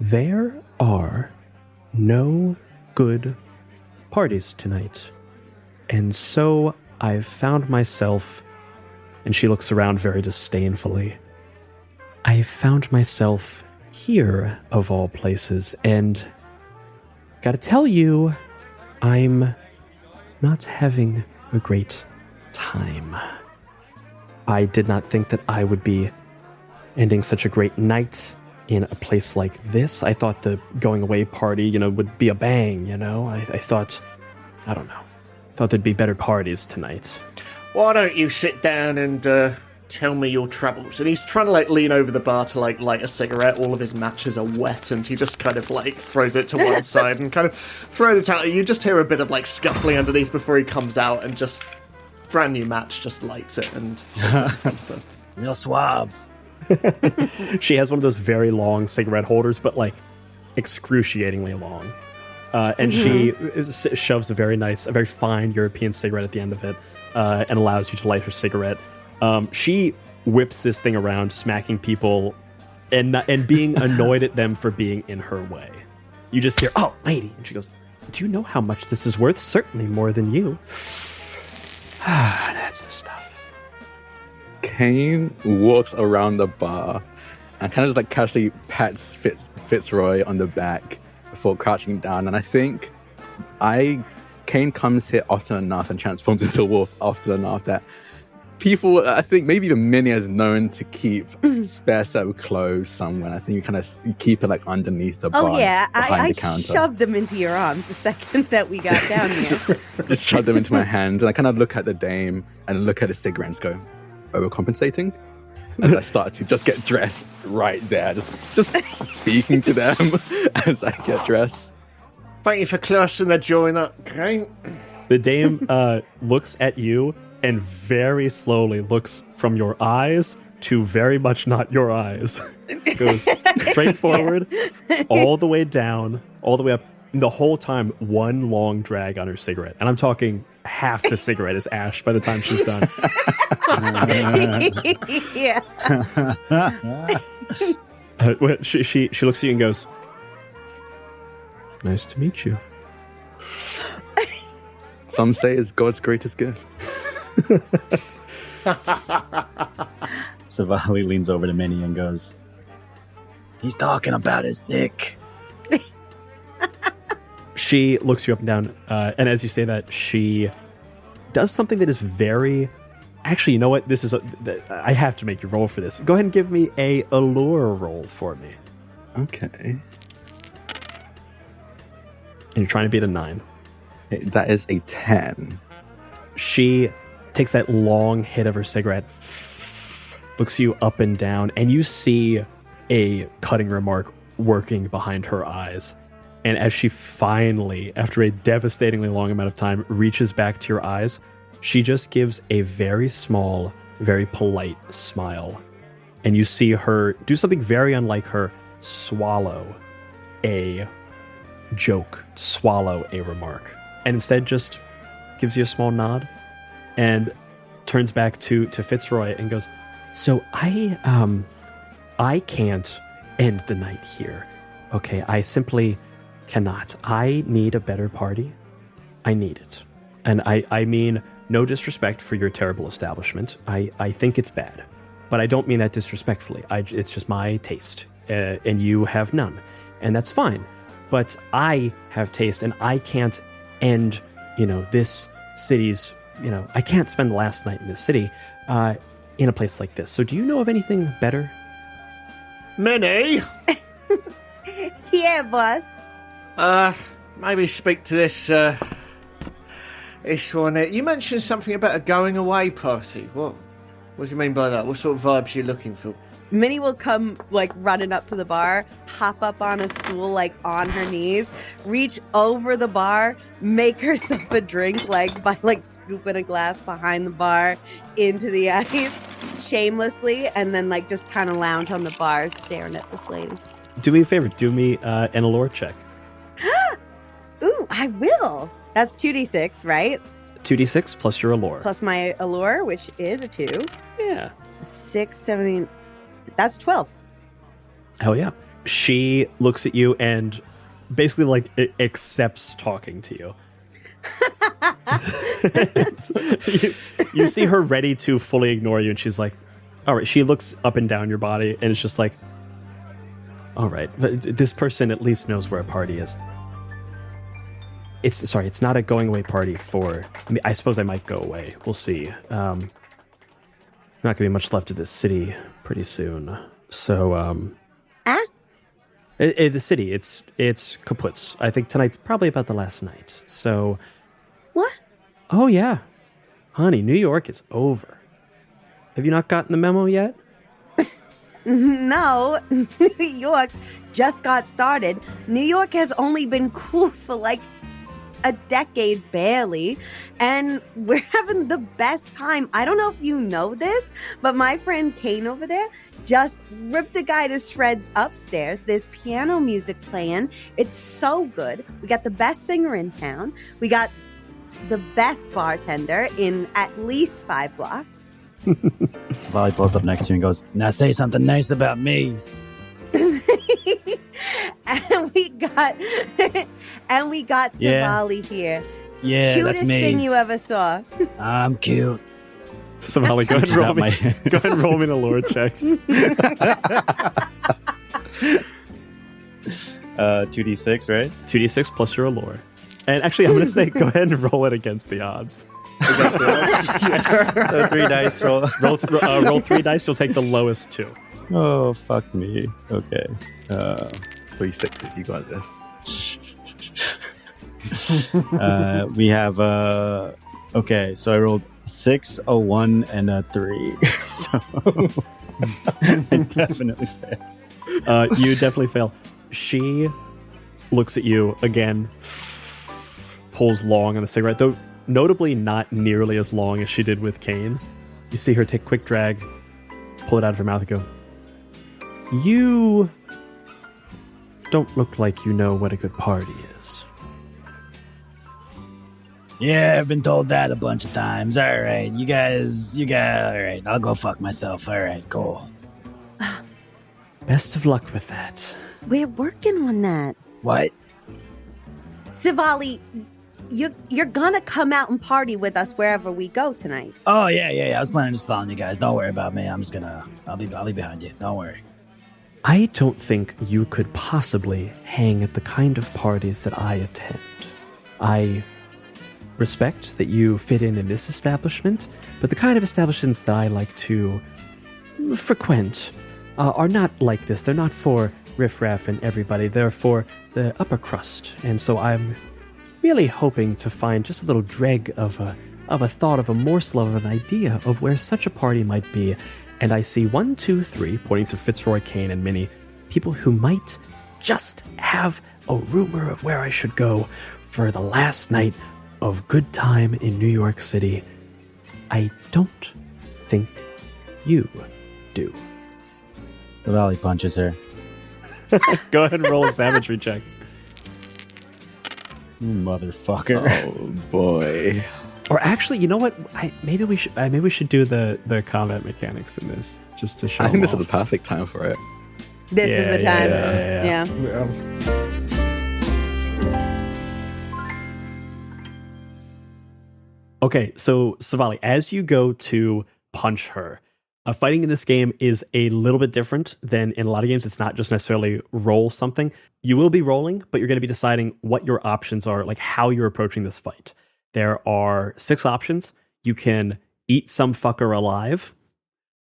there are no good parties tonight, and so I've found myself. And she looks around very disdainfully. I found myself here, of all places, and gotta tell you, I'm not having a great time. I did not think that I would be ending such a great night in a place like this. I thought the going away party, would be a bang, I thought, I don't know. Thought there'd be better parties tonight. Why don't you sit down and tell me your troubles? And he's trying to like lean over the bar to like light a cigarette. All of his matches are wet, and he just kind of like throws it to one side and kind of throws it out. You just hear a bit of like scuffling underneath before he comes out, and just brand new match just lights it and Real suave. She has one of those very long cigarette holders, but like excruciatingly long. And she shoves a very fine European cigarette at the end of it. And allows you to light her cigarette. She whips this thing around, smacking people and being annoyed at them for being in her way. You just hear, "Oh, lady," and she goes, "Do you know how much this is worth? Certainly more than you." That's the stuff. Kane walks around the bar and kind of just like casually pats Fitzroy on the back before crouching down. And I think Kane comes here often enough and transforms into a wolf often enough that people, I think maybe even Minnie is known to keep spare set of clothes somewhere. I think you keep it like underneath the bar. Oh yeah, behind I the counter. shoved them into your arms the second that we got down here. Just shove them into my hands, and I kind of look at the dame and look at the cigarette and go, overcompensating? As I start to just get dressed right there, just speaking to them as I get dressed. Thank you for closing the joint up, okay? The dame looks at you and very slowly looks from your eyes to very much not your eyes. Goes straight forward, all the way down, all the way up. The whole time, one long drag on her cigarette. And I'm talking half the cigarette is ash by the time she's done. Yeah. She looks at you and goes, Nice to meet you. Some say it's God's greatest gift. Savali leans over to Minnie and goes, He's talking about his dick. She looks you up and down, and as you say that, she does something that is very... Actually, you know what? I have to make you roll for this. Go ahead and give me a allure roll for me. Okay. And you're trying to beat a 9. That is a 10. She takes that long hit of her cigarette, looks you up and down, and you see a cutting remark working behind her eyes. And as she finally, after a devastatingly long amount of time, reaches back to your eyes, she just gives a very small, very polite smile. And you see her do something very unlike her, swallow a joke, swallow a remark. And instead just gives you a small nod and turns back to Fitzroy and goes, so I can't end the night here. Okay, I simply cannot. I need a better party. I need it. And I mean no disrespect for your terrible establishment. I think it's bad. But I don't mean that disrespectfully. It's just my taste. And you have none. And that's fine. But I have taste, and I can't end, this city's, I can't spend the last night in this city in a place like this. So do you know of anything better? Minnie? Yeah, boss. Maybe speak to this one. You mentioned something about a going away party. What do you mean by that? What sort of vibes are you looking for? Minnie will come, running up to the bar, hop up on a stool, on her knees, reach over the bar, make herself a drink, by, scooping a glass behind the bar into the ice, shamelessly, and then, just kind of lounge on the bar, staring at this lady. Do me a favor. Do me an allure check. Ooh, I will. That's 2d6, right? 2d6 plus your allure. Plus my allure, which is a 2. Yeah. 6, 7, that's 12. Hell yeah. She looks at you and basically accepts talking to you. You see her ready to fully ignore you, and she's like, all right. She looks up and down your body, and it's just like, all right, but this person at least knows where a party is. It's not a going away party for... I suppose I might go away. We'll see. Not going to be much left of this city pretty soon. So, the city, it's kaputz. I think tonight's probably about the last night. So... What? Oh, yeah. Honey, New York is over. Have you not gotten the memo yet? No, New York just got started. New York has only been cool for a decade barely, and we're having the best time. I don't know if you know this, but my friend Kane over there just ripped a guy to shreds upstairs. There's piano music playing. It's so good. We got the best singer in town. We got the best bartender in at least 5 blocks. Savali pulls up next to you and goes, Now say something nice about me. And we got Savali here. Yeah, Cutest that's me. thing you ever saw. I'm cute. Savali, go ahead and roll me an allure check. 2d6, right? 2d6 plus your allure. And actually, I'm going to say go ahead and roll it against the odds. So 3 dice roll. Roll 3 dice, you'll take the lowest 2. Oh, fuck me. Okay. 3 6s, you got this. We have okay, so I rolled 6, a 1, and a 3. So I definitely fail. You definitely fail. She looks at you again, pulls long on the cigarette, though notably not nearly as long as she did with Kane. You see her take a quick drag, pull it out of her mouth and go, you don't look like you know what a good party is. Yeah, I've been told that a bunch of times. All right, you guys, all right, I'll go fuck myself. All right, cool. Best of luck with that. We're working on that. What? Sivali, you're gonna come out and party with us wherever we go tonight. Oh, yeah. I was planning on just following you guys. Don't worry about me. I'll be behind you. Don't worry. I don't think you could possibly hang at the kind of parties that I attend. I respect that you fit in this establishment, but the kind of establishments that I like to frequent are not like this. They're not for riffraff and everybody. They're for the upper crust. And so I'm really hoping to find just a little dreg of a thought, of a morsel of an idea of where such a party might be. And I see 1, 2, 3, pointing to Fitzroy, Kane, and Minnie, people who might just have a rumor of where I should go for the last night of good time in New York City. I don't think you do. The Valley punches her. Go ahead and roll a savagery check. You motherfucker. Oh boy. Or actually, you know what? Maybe we should do the combat mechanics in this, just to show. I think this off. is the perfect time for it. This is the time. Yeah. Okay, so Savali, as you go to punch her, fighting in this game is a little bit different than in a lot of games. It's not just necessarily roll something. You will be rolling, but you're going to be deciding what your options are, like how you're approaching this fight. There are 6 options. You can eat some fucker alive,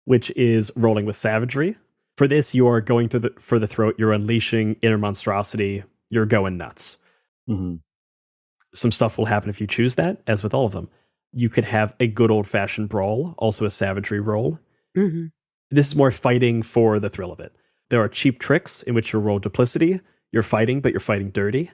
which is rolling with savagery. For this, you're going for the throat. You're unleashing inner monstrosity. You're going nuts. Mm-hmm. Some stuff will happen if you choose that, as with all of them. You could have a good old-fashioned brawl, also a savagery roll. Mm-hmm. This is more fighting for the thrill of it. There are cheap tricks in which you roll duplicity. You're fighting, but you're fighting dirty.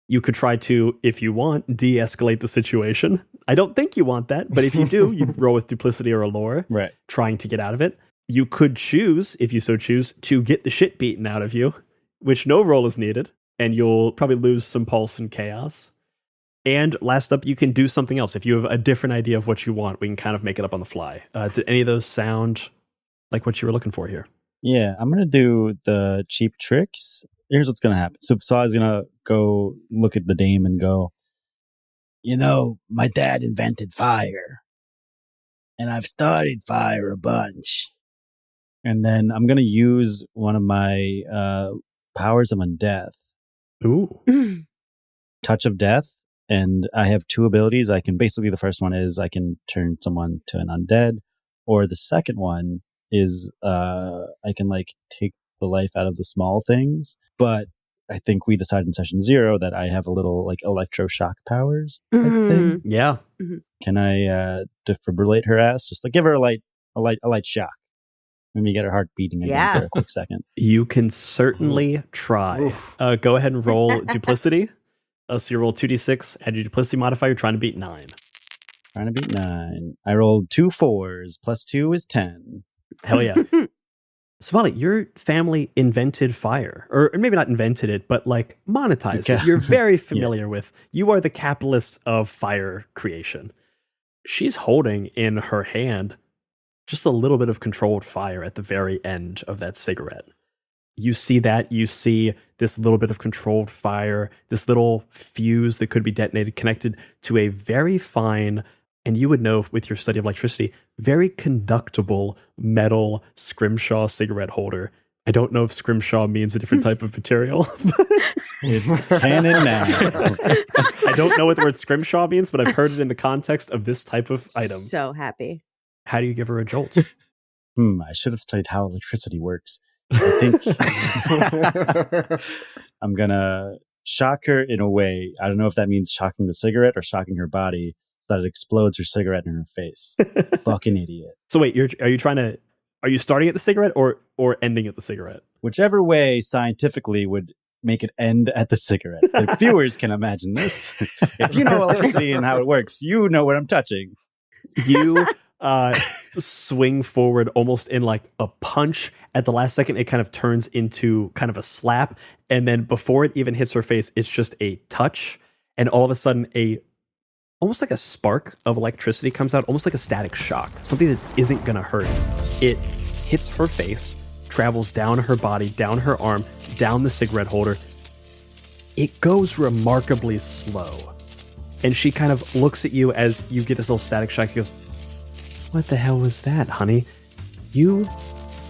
You could try to, if you want, de-escalate the situation. I don't think you want that, but if you do, you roll with duplicity or allure, Right. trying to get out of it. You could choose, if you so choose, to get the shit beaten out of you, which no roll is needed, and you'll probably lose some pulse and chaos. And last up, you can do something else. If you have a different idea of what you want, we can kind of make it up on the fly. Did any of those sound like what you were looking for here? Yeah, I'm going to do the cheap tricks. Here's what's going to happen. So Sali's going to go look at the dame and go, You know, my dad invented fire. And I've started fire a bunch. and then I'm going to use one of my powers of undeath, Ooh. Touch of Death. And I have 2 abilities. I can basically, the first one is I can turn someone to an undead, or the second one is I can like take the life out of the small things. But I think we decided in session 0 that I have a little like electroshock powers type thing. Yeah. Can I defibrillate her ass? Just like give her a light shock. Maybe get her heart beating again Yeah. for a quick second. You can certainly try. Go ahead and roll duplicity. So you roll 2d6, add your duplicity modifier, you're trying to beat 9. Trying to beat 9. I rolled 2 4s. Plus 2 is 10. Hell yeah. Savali, your family invented fire. Or maybe not invented it, but like monetized it. You're very familiar with. You are the capitalist of fire creation. She's holding in her hand just a little bit of controlled fire at the very end of that cigarette. You see that, you see this little bit of controlled fire, this little fuse that could be detonated, connected to a very fine, and you would know with your study of electricity, very conductible metal scrimshaw cigarette holder. I don't know if scrimshaw means a different type of material. It's canon now. I don't know what the word scrimshaw means, but I've heard it in the context of this type of item. So happy. How do you give her a jolt? I should have studied how electricity works. I think I'm gonna shock her in a way. I don't know if that means shocking the cigarette or shocking her body so that it explodes her cigarette in her face. Fucking idiot. So wait, are you starting at the cigarette or ending at the cigarette? Whichever way scientifically would make it end at the cigarette. The viewers can imagine this. If you know electricity and how it works, you know what I'm touching. You swing forward almost in like a punch. At the last second, it kind of turns into kind of a slap. And then before it even hits her face, it's just a touch. And all of a sudden, almost like a spark of electricity comes out, almost like a static shock, something that isn't going to hurt. It hits her face, travels down her body, down her arm, down the cigarette holder, it goes remarkably slow. And she kind of looks at you as you get this little static shock. She goes, "What the hell was that, honey?" You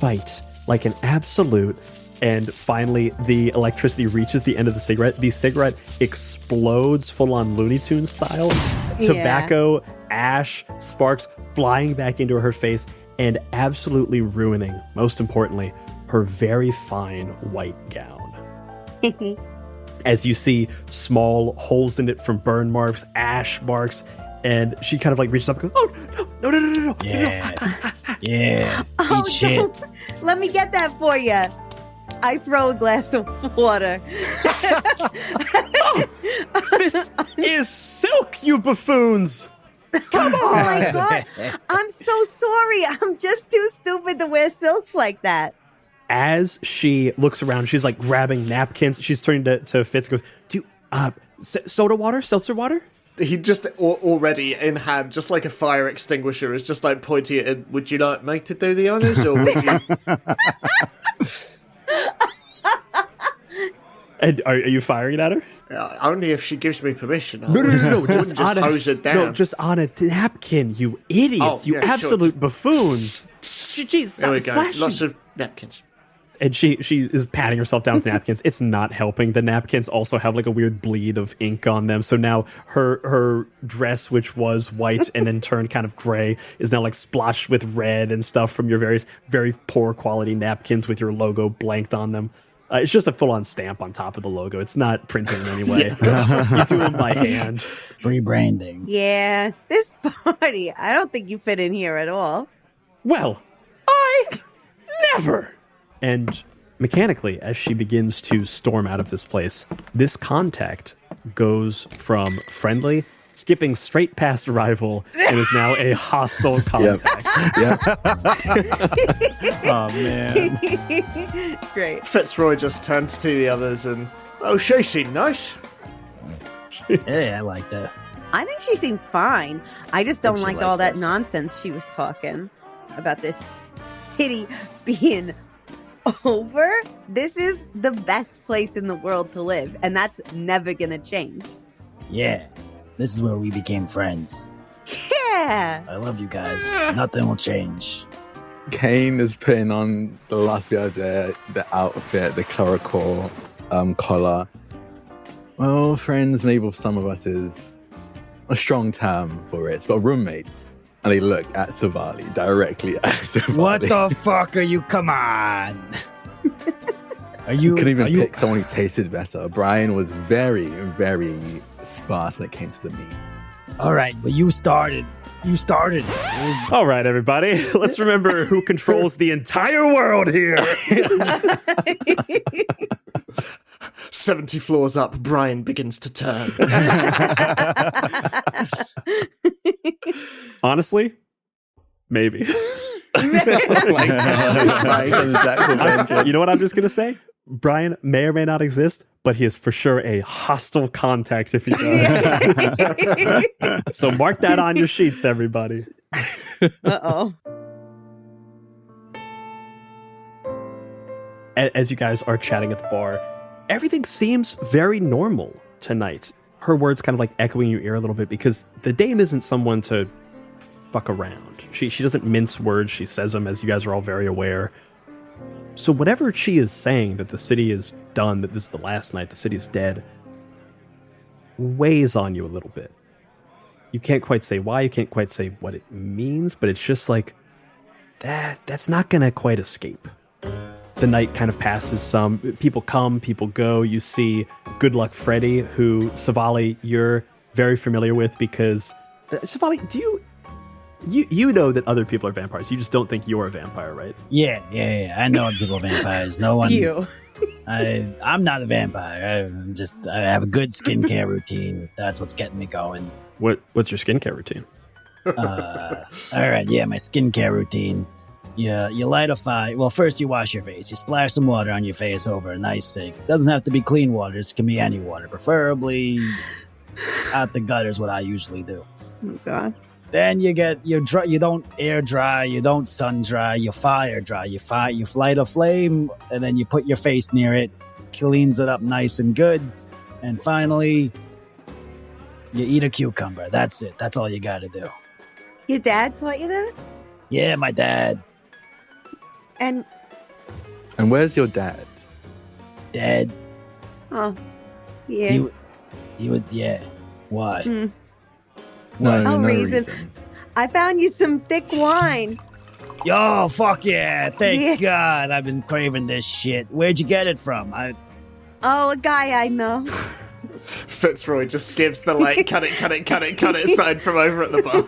fight like an absolute. And finally, the electricity reaches the end of the cigarette. The cigarette explodes full-on Looney Tunes style. Tobacco, ash, sparks flying back into her face and absolutely ruining, most importantly, her very fine white gown. As you see small holes in it from burn marks, ash marks, and she kind of like reaches up and goes, "Oh, no. Yeah. Yeah. Oh, Eat shit. no. Let me get that for you. I throw a glass of water. This is silk, you buffoons! Come on! Oh my god. I'm so sorry. I'm just too stupid to wear silks like that. As she looks around, she's like grabbing napkins. She's turning to Fitz and goes, "Do you, soda water? Seltzer water?" He just already in hand, just like a fire extinguisher, is just like pointing it in. Would you like me to do the honors, or would you? And are you firing it at her? Only if she gives me permission. No. Just hose it down. No, just on a napkin, you idiots. Oh, you yeah, absolute sure. buffoons. Jeez, There we stop go. splashing. Lots of napkins. And she is patting herself down with napkins. It's not helping. The napkins also have like a weird bleed of ink on them. So now her dress, which was white and then turned kind of gray, is now like splotched with red and stuff from your various very poor quality napkins with your logo blanked on them. It's just a full-on stamp on top of the logo. It's not printed in any way. You do them by hand. Rebranding. Yeah, this party. I don't think you fit in here at all. Well, I never. And mechanically, as she begins to storm out of this place, this contact goes from friendly, skipping straight past rival, and is now a hostile contact. Oh, man. Great. Fitzroy just turns to the others and, "Oh, she seemed nice." Yeah, I like that. I think she seemed fine. I just don't Think she like all likes that us. nonsense she was talking about this city being over. This is the best place in the world to live, and that's never gonna change. Yeah. This is where we became friends. Yeah. I love you guys. Nothing will change. Kane is putting on the last bit of the outfit, the clerical collar. Well, friends, maybe for some of us is a strong term for it, but roommates. And they look at Savali, directly at Savali. What the fuck are you? Come on. Are you? Couldn't even are you- pick someone who tasted better. Brian was very, very sparse when it came to the meat. All right, but you started. You started. All right, everybody. Let's remember who controls the entire world here. 70 floors up, Brian begins to turn. Honestly, maybe. You know what I'm just going to say? Brian may or may not exist, but he is for sure a hostile contact if he does. So mark that on your sheets, everybody. Uh-oh. As you guys are chatting at the bar, everything seems very normal tonight. Her words kind of like echoing your ear a little bit because the dame isn't someone to fuck around. She doesn't mince words. She says them, as you guys are all very aware. So whatever she is saying, that the city is done, that this is the last night, the city is dead, weighs on you a little bit. You can't quite say why, you can't quite say what it means, but it's just like, that's not gonna quite escape. The night kind of passes. Some people come, people go. You see Good Luck Freddy, who, Savali, you're very familiar with because... Savali, do you know that other people are vampires. You just don't think you're a vampire, right? Yeah. I know people are vampires. No one. You. I'm not a vampire. I have a good skincare routine. That's what's getting me going. What's your skincare routine? All right. Yeah, my skincare routine. You light a fire. Well, first you wash your face. You splash some water on your face over a nice sink. Doesn't have to be clean water. This can be any water, preferably out the gutter is what I usually do. Oh, God. Then you dry. You don't air dry. You don't sun dry. You fire dry. You light a flame, and then you put your face near it. Cleans it up nice and good, And finally, you eat a cucumber. That's it. That's all you got to do. Your dad taught you that? Yeah, my dad. And, where's your dad? Dead. oh, yeah. He would, yeah. Why? Hmm. No reason. reason. I found you some thick wine. Yo, fuck yeah. Thank Yeah. God. I've been craving this shit. Where'd you get it from? Oh, a guy I know. Fitzroy just gives the cut it sign from over at the bar.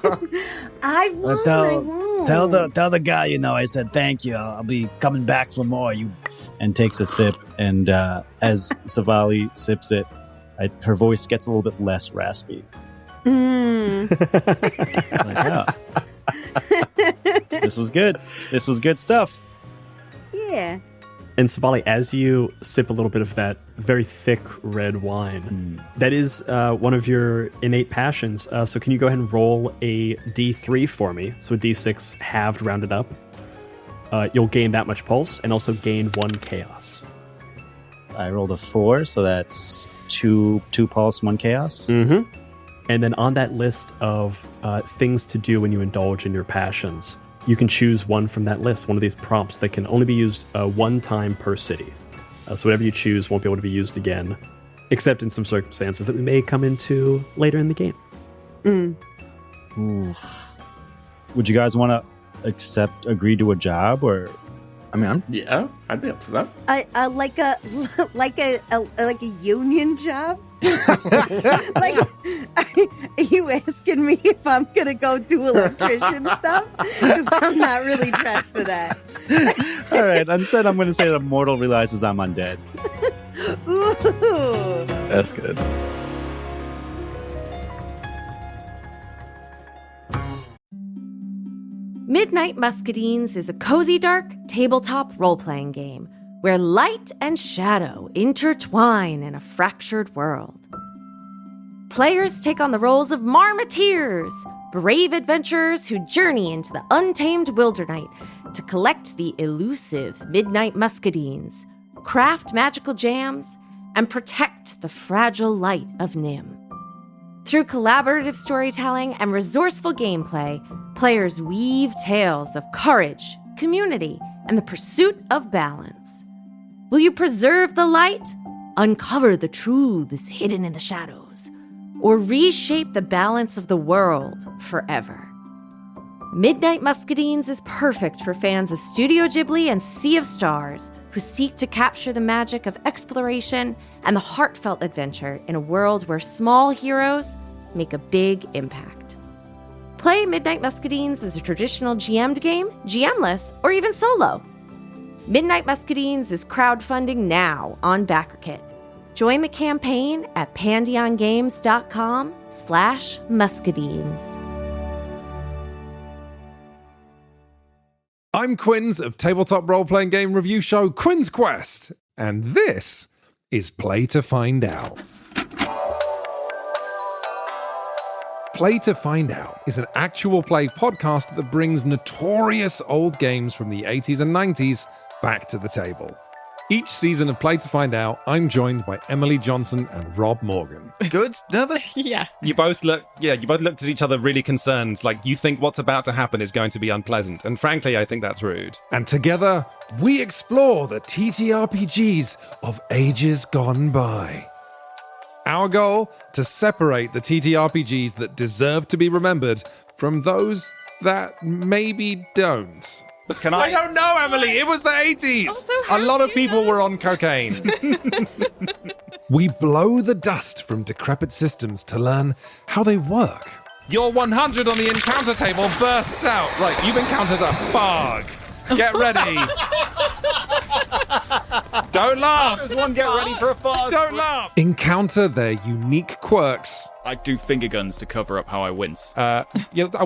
I won't. I won't. Tell the guy, I said thank you. I'll be coming back for more. And takes a sip. And as Savali sips it, her voice gets a little bit less raspy. This was good. This was good stuff. Yeah. And Savali, as you sip a little bit of that very thick red wine, that is one of your innate passions. So can you go ahead and roll a D3 for me? So a D6 halved rounded up. You'll gain that much pulse and also gain 1 chaos. I rolled a 4, so that's 2 pulse, 1 chaos. Mm-hmm. And then on that list of things to do when you indulge in your passions, you can choose one from that list, one of these prompts that can only be used 1 time per city. So whatever you choose won't be able to be used again, except in some circumstances that we may come into later in the game. Oof. Would you guys want to agree to a job, or? I mean, Yeah, I'd be up for that. Like a union job. Like, are you asking me if I'm gonna go do electrician stuff? Because I'm not really dressed for that. All right, instead I'm going to say the mortal realizes I'm undead. Ooh. that's good. Midnight Muscadines is a cozy, dark tabletop role-playing game where light and shadow intertwine in a fractured world. Players take on the roles of marmoteers, brave adventurers who journey into the untamed wilderness to collect the elusive Midnight Muscadines, craft magical jams, and protect the fragile light of Nim. Through collaborative storytelling and resourceful gameplay, players weave tales of courage, community, and the pursuit of balance. Will you preserve the light, uncover the truths hidden in the shadows, or reshape the balance of the world forever? Midnight Muscadines is perfect for fans of Studio Ghibli and Sea of Stars who seek to capture the magic of exploration and the heartfelt adventure in a world where small heroes make a big impact. Play Midnight Muscadines as a traditional GM'd game, GMless, or even solo. Midnight Muscadines is crowdfunding now on BackerKit. Join the campaign at pandeongames.com/muscadines. I'm Quinns of tabletop role-playing game review show Quinn's Quest, and this is Play to Find Out. Play to Find Out is an actual play podcast that brings notorious old games from the 80s and 90s back to the table. Each season of Play to Find Out, I'm joined by Emily Johnson and Rob Morgan. Good? Nervous? Yeah. You both looked at each other really concerned, like you think what's about to happen is going to be unpleasant. And frankly, I think that's rude. And together, we explore the TTRPGs of ages gone by. Our goal? To separate the TTRPGs that deserve to be remembered from those that maybe don't. I don't know, Emily. It was the 80s. Also, a lot of people were on cocaine. We blow the dust from decrepit systems to learn how they work. Your 100 on the encounter table bursts out. Right, you've encountered a fog. Get ready. Don't laugh. Does one get ready for a fog? Don't laugh. Encounter their unique quirks. I do finger guns to cover up how I wince. A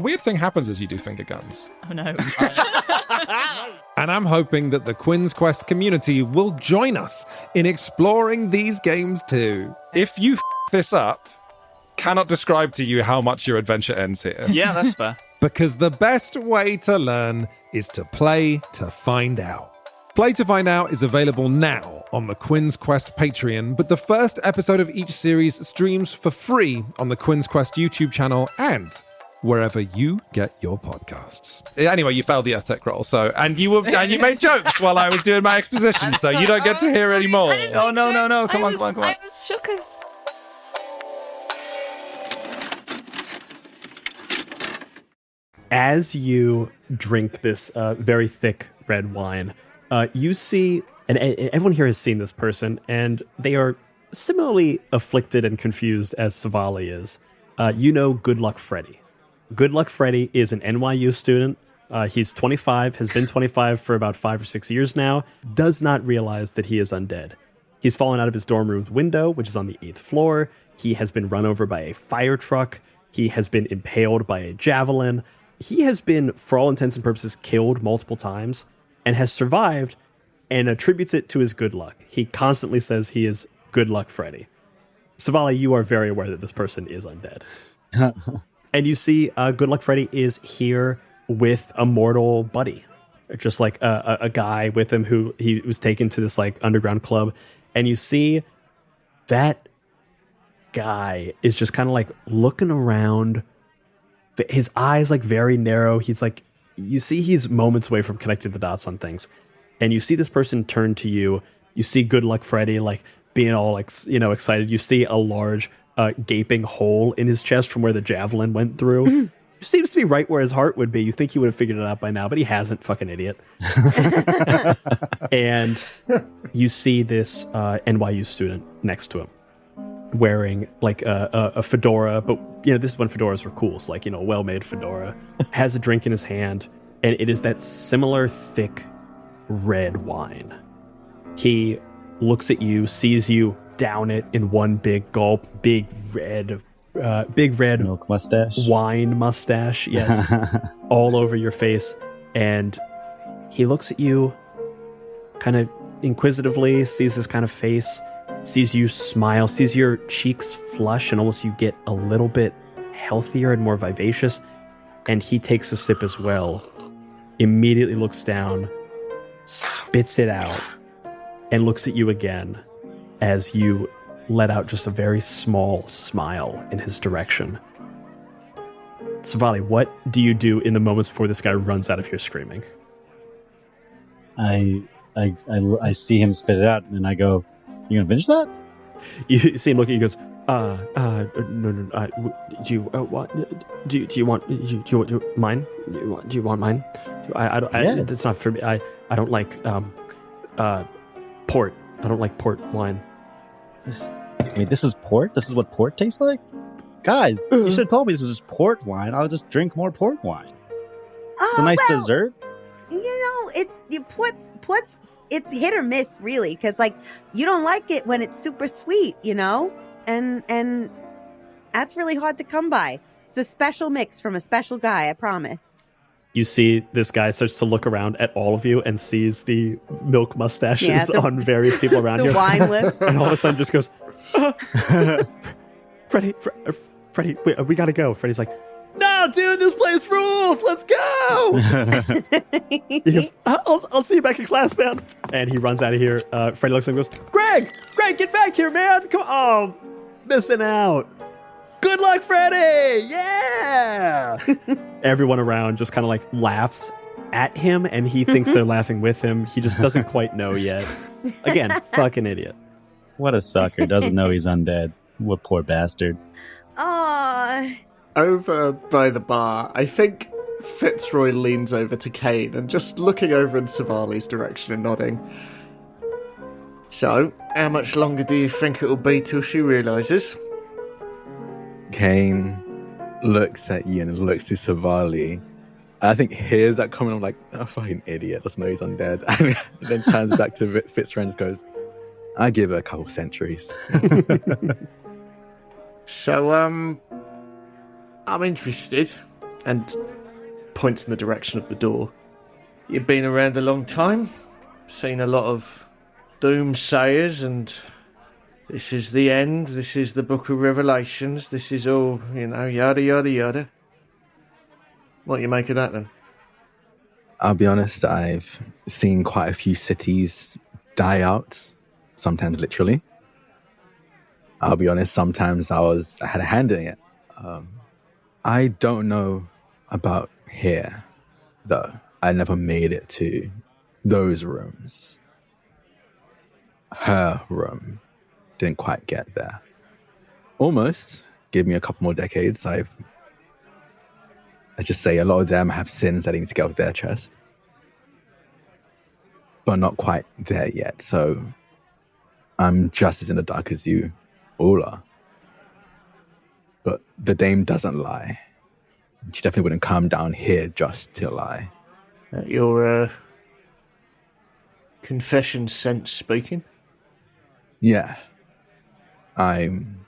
weird thing happens as you do finger guns. Oh no. And I'm hoping that the Quinn's Quest community will join us in exploring these games too. If you this up, cannot describe to you how much your adventure ends here. Yeah, that's fair. Because the best way to learn is to play to find out. Play to Find Out is available now on the Quinn's Quest Patreon, but the first episode of each series streams for free on the Quinn's Quest YouTube channel and wherever you get your podcasts. Anyway, you failed the Earth Tech roll, and you made jokes while I was doing my exposition, so you don't get to hear any more. Oh, no. Come on. I was shooketh. As you drink this very thick red wine, you see, and everyone here has seen this person, and they are similarly afflicted and confused as Savali is. You know Good Luck Freddy. Good Luck Freddy is an NYU student. He's 25, has been 25 for about 5 or 6 years now, does not realize that he is undead. He's fallen out of his dorm room's window, which is on the 8th floor. He has been run over by a fire truck. He has been impaled by a javelin. He has been, for all intents and purposes, killed multiple times and has survived and attributes it to his good luck. He constantly says he is Good Luck Freddy. Savali, you are very aware that this person is undead. And you see Good Luck Freddy is here with a mortal buddy. Just like a guy with him who he was taken to this like underground club. And you see that guy is just kind of like looking around. His eyes like very narrow. He's like, you see he's moments away from connecting the dots on things. And you see this person turn to you. You see Good Luck Freddy like being all like, excited. You see a large gaping hole in his chest from where the javelin went through. Seems to be right where his heart would be. You think he would have figured it out by now, but he hasn't, fucking idiot. And you see this NYU student next to him wearing like a fedora, but this is when fedoras were cool. So like, a well-made fedora, has a drink in his hand, and it is that similar thick red wine. He looks at you, sees you down it in one big gulp, big red milk mustache, wine mustache, yes, all over your face. And he looks at you kind of inquisitively, sees this kind of face, sees you smile, sees your cheeks flush, and almost you get a little bit healthier and more vivacious. And he takes a sip as well, immediately looks down, spits it out, and looks at you again as you let out just a very small smile in his direction. Savali, what do you do in the moments before this guy runs out of here screaming? I see him spit it out, and I go, "You gonna finish that?" You see him look at you. He goes, no. Do you want mine? Do you want mine? It's not for me. I don't like port. I don't like port wine. This is port? This is what port tastes like? Guys, you should have told me this was just port wine. I'll just drink more port wine. It's a nice dessert. Port's it's hit or miss, really, because like you don't like it when it's super sweet, and that's really hard to come by. It's a special mix from a special guy, I promise. You see this guy starts to look around at all of you and sees the milk mustaches on various people around the you. The wine lips. And all of a sudden just goes, Freddie, we gotta go. Freddie's like, no, dude, this place rules. Let's go. He goes, I'll see you back in class, man. And he runs out of here. Freddie looks at him and goes, Greg, get back here, man. Come on. Missing out. Good luck, Freddie! Yeah! Everyone around just kind of like laughs at him, and he thinks they're laughing with him. He just doesn't quite know yet. Again, fucking idiot. What a sucker. Doesn't know he's undead. What poor bastard. Aww. Over by the bar, I think Fitzroy leans over to Kane and just looking over in Savali's direction and nodding. So, how much longer do you think it'll be till she realises? Kane looks at you and looks to Savali. I think hears that comment. I'm like, oh, fucking idiot. Doesn't know he's undead. And then turns back to Fitzroy and goes, I give it a couple centuries. So, I'm interested. And points in the direction of the door. You've been around a long time. Seen a lot of doomsayers, and this is the end. This is the Book of Revelations. This is all, yada, yada, yada. What do you make of that, then? I'll be honest, I've seen quite a few cities die out, sometimes literally. I'll be honest, sometimes I had a hand in it. I don't know about here, though. I never made it to those rooms. Her room didn't quite get there. Almost. Give me a couple more decades. Let's just say a lot of them have sins that need to get off their chest. But not quite there yet, so I'm just as in the dark as you all are. But the dame doesn't lie. She definitely wouldn't come down here just to lie. Your confession sense speaking? Yeah. I'm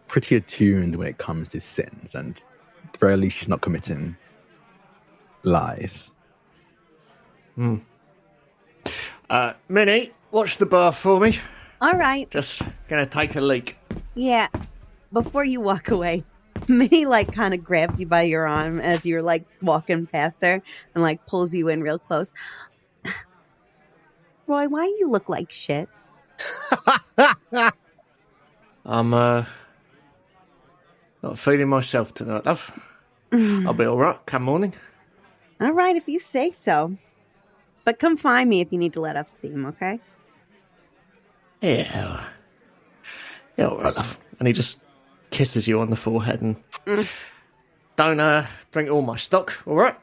pretty attuned when it comes to sins, and at the very least she's not committing lies. Minnie, watch the bar for me. All right. Just gonna take a leak. Yeah. Before you walk away, Minnie kind of grabs you by your arm as you're walking past her and pulls you in real close. Roy, why do you look like shit? I'm not feeling myself tonight, love. I'll be all right come morning. All right, if you say so. But come find me if you need to let off steam, okay? Yeah. Yeah, all right, love. And he just kisses you on the forehead and don't drink all my stock, all right?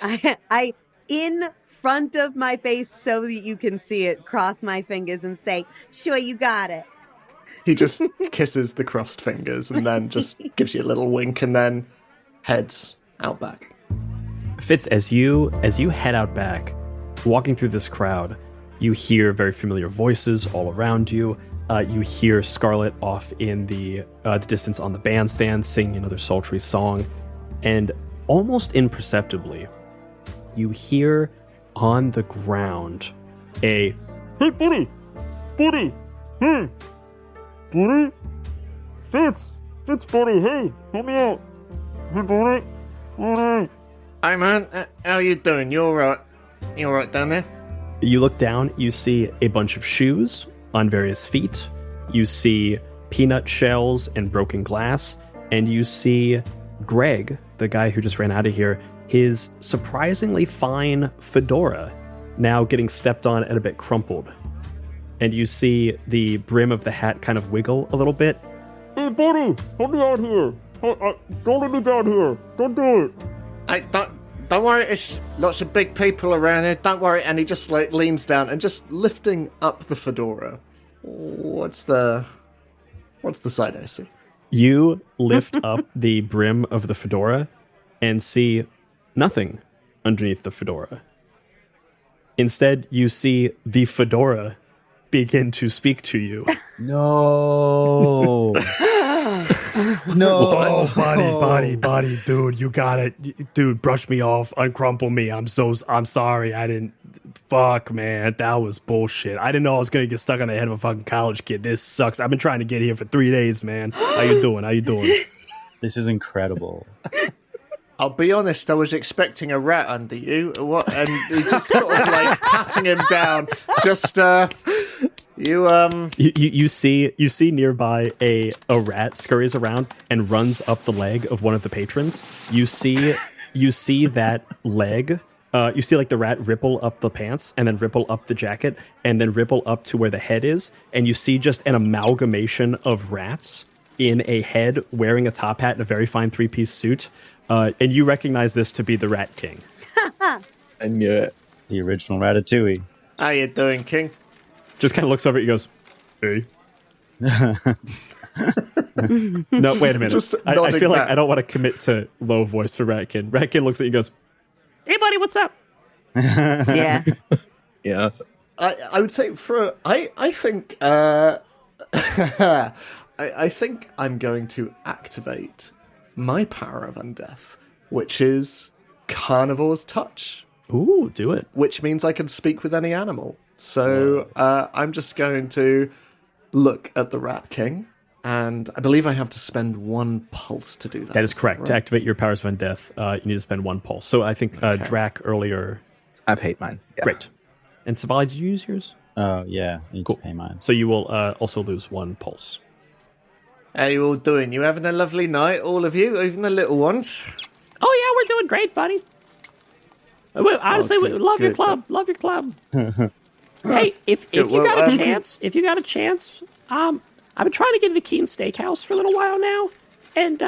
I in front of my face so that you can see it, cross my fingers and say, sure, you got it. He just kisses the crossed fingers and then just gives you a little wink and then heads out back. Fitz, as you head out back, walking through this crowd, you hear very familiar voices all around you. You hear Scarlet off in the distance on the bandstand singing another sultry song. And almost imperceptibly, you hear on the ground a, "Hey, buddy! Buddy! Hey! Buddy! Fitz! Buddy! Hey! Help me out! Hey, buddy! Buddy!" Hey, man. How you doing? You all right? You all right down there? You look down, you see a bunch of shoes on various feet. You see peanut shells and broken glass. And you see Greg, the guy who just ran out of here, his surprisingly fine fedora now getting stepped on and a bit crumpled. And you see the brim of the hat kind of wiggle a little bit. "Hey, buddy, help me out here. Don't let me down here. Don't do it." Hey, don't worry. It's lots of big people around here. Don't worry. And he just leans down and just lifting up the fedora. What's the side I see? You lift up the brim of the fedora and see nothing underneath the fedora. Instead, you see the fedora begin to speak to you. No. No. Oh, buddy, dude, you got it. Dude, brush me off, uncrumple me. I'm sorry. I didn't. Fuck, man, that was bullshit. I didn't know I was gonna get stuck on the head of a fucking college kid. This sucks. I've been trying to get here for 3 days, man. How you doing? This is incredible. I'll be honest, I was expecting a rat under you. What? And he's just sort of patting him down. Just You see nearby a rat scurries around and runs up the leg of one of the patrons. You see that leg. You see the rat ripple up the pants and then ripple up the jacket and then ripple up to where the head is. And you see just an amalgamation of rats in a head wearing a top hat and a very fine 3-piece suit. And you recognize this to be the Rat King. I knew it. The original Ratatouille. How you doing, King? Just kind of looks over at you and goes, "Hey." No, wait a minute. Just I feel like back. I don't want to commit to low voice for Ratkin. Ratkin looks at you and goes, "Hey, buddy, what's up?" Yeah. Yeah. I would say I think I think I'm going to activate my power of undeath, which is Carnivore's Touch. Ooh, do it. Which means I can speak with any animal. So I'm just going to look at the Rat King And I believe I have to spend 1 pulse to do that. That is correct. Right? To activate your powers of undeath, you need to spend 1 pulse. So I think Drac earlier... I paid mine. Yeah. Great. And Savali, did you use yours? Oh, yeah. I need to pay mine. So you will also lose 1 pulse. How you all doing? You having a lovely night, all of you, even the little ones? Oh, yeah, we're doing great, buddy. Honestly, we love your club. Love your club. Hey, if you got a chance, I've been trying to get into Keen's Steakhouse for a little while now, and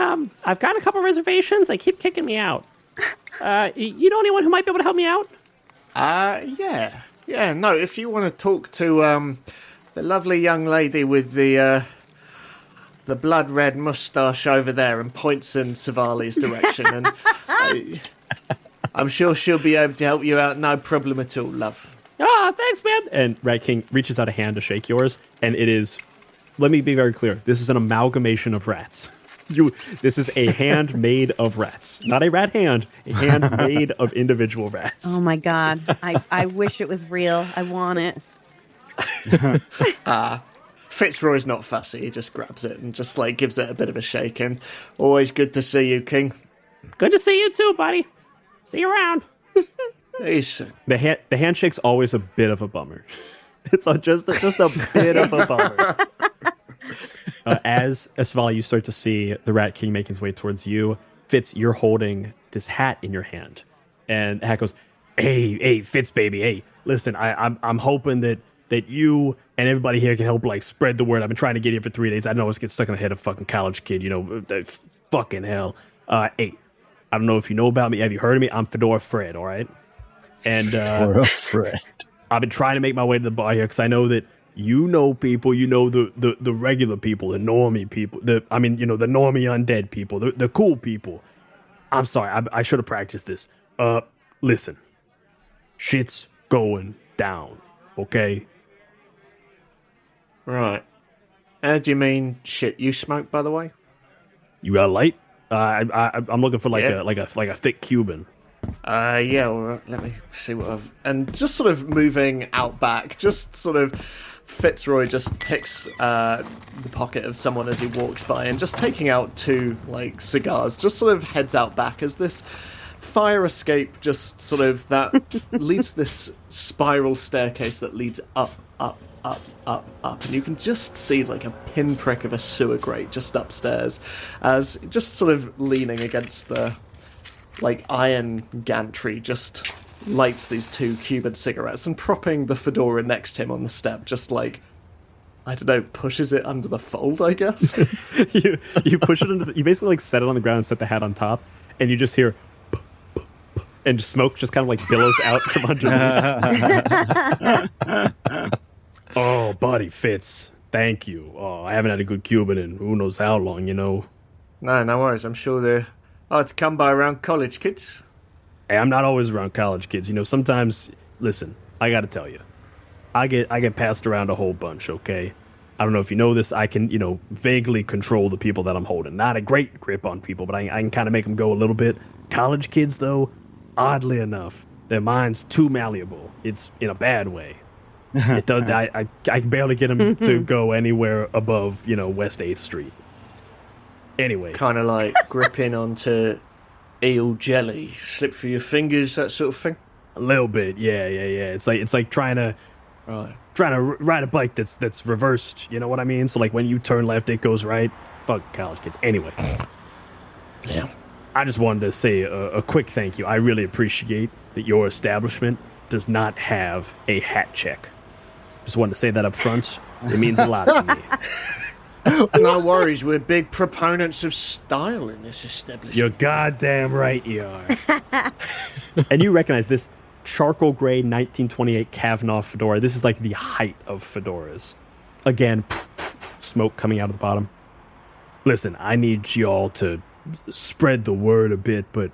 I've got a couple reservations. They keep kicking me out. You know anyone who might be able to help me out? Yeah. Yeah, no, if you want to talk to the lovely young lady with the blood red moustache over there, and points in Savali's direction, and I'm sure she'll be able to help you out, no problem at all, love. Ah, thanks, man. And Rat King reaches out a hand to shake yours, and it is, let me be very clear, this is an amalgamation of rats. This is a hand made of rats. Not a rat hand, a hand made of individual rats. Oh my god. I wish it was real. I want it. Fitzroy's not fussy, he just grabs it and just gives it a bit of a shake, and always good to see you, King. Good to see you too, buddy. See you around. The handshake's always a bit of a bummer. It's just a bit of a bummer. As Savali, you start to see the Rat King make his way towards you. Fitz, you're holding this hat in your hand, and the hat goes, "Hey, Fitz, baby, hey, listen, I'm hoping that you and everybody here can help spread the word. I've been trying to get here for 3 days. I know it's getting stuck in the head of fucking college kid, fucking hell. Hey, I don't know if you know about me. Have you heard of me? I'm Fedora Fred, all right? And Fedora Fred. I've been trying to make my way to the bar here because I know that you know people, the regular people, the normie people, the normie undead people, the cool people. I'm sorry, I should have practiced this. Listen, shit's going down, okay? Right. Do you mean shit you smoke, by the way? You got a light? I'm looking for like a thick Cuban. Yeah, all right, let me see what I've... And just sort of moving out back, just sort of... Fitzroy just picks the pocket of someone as he walks by, and just taking out 2, cigars, just sort of heads out back as this fire escape just sort of... that leads this spiral staircase that leads up, and you can just see a pinprick of a sewer grate just upstairs, as just sort of leaning against the iron gantry, just lights these 2 Cuban cigarettes, and propping the fedora next to him on the step, just I don't know, pushes it under the fold, I guess. you push it under you basically set it on the ground and set the hat on top, and you just hear and smoke just kind of billows out from underneath. Oh, buddy, Fitz, thank you. Oh, I haven't had a good Cuban in who knows how long, No worries. I'm sure they're hard to come by around college kids. Hey, I'm not always around college kids. Sometimes, listen, I gotta tell you, I get passed around a whole bunch, okay? I don't know if you know this, I can, vaguely control the people that I'm holding. Not a great grip on people, but I can kind of make them go a little bit. College kids, though, oddly enough, their mind's too malleable. It's in a bad way. It does. I can barely get them to go anywhere above, West 8th Street. Anyway. Kind of gripping onto eel jelly, slip through your fingers, that sort of thing? A little bit, yeah. It's like trying to ride a bike that's reversed, you know what I mean? So when you turn left, it goes right. Fuck college kids. Anyway. Yeah. I just wanted to say a quick thank you. I really appreciate that your establishment does not have a hat check. Just wanted to say that up front. It means a lot to me. No worries, we're big proponents of style in this establishment. You're goddamn right you are. And you recognize this charcoal gray 1928 Kavanaugh fedora. This is the height of fedoras. Again, smoke coming out of the bottom. Listen, I need y'all to spread the word a bit, but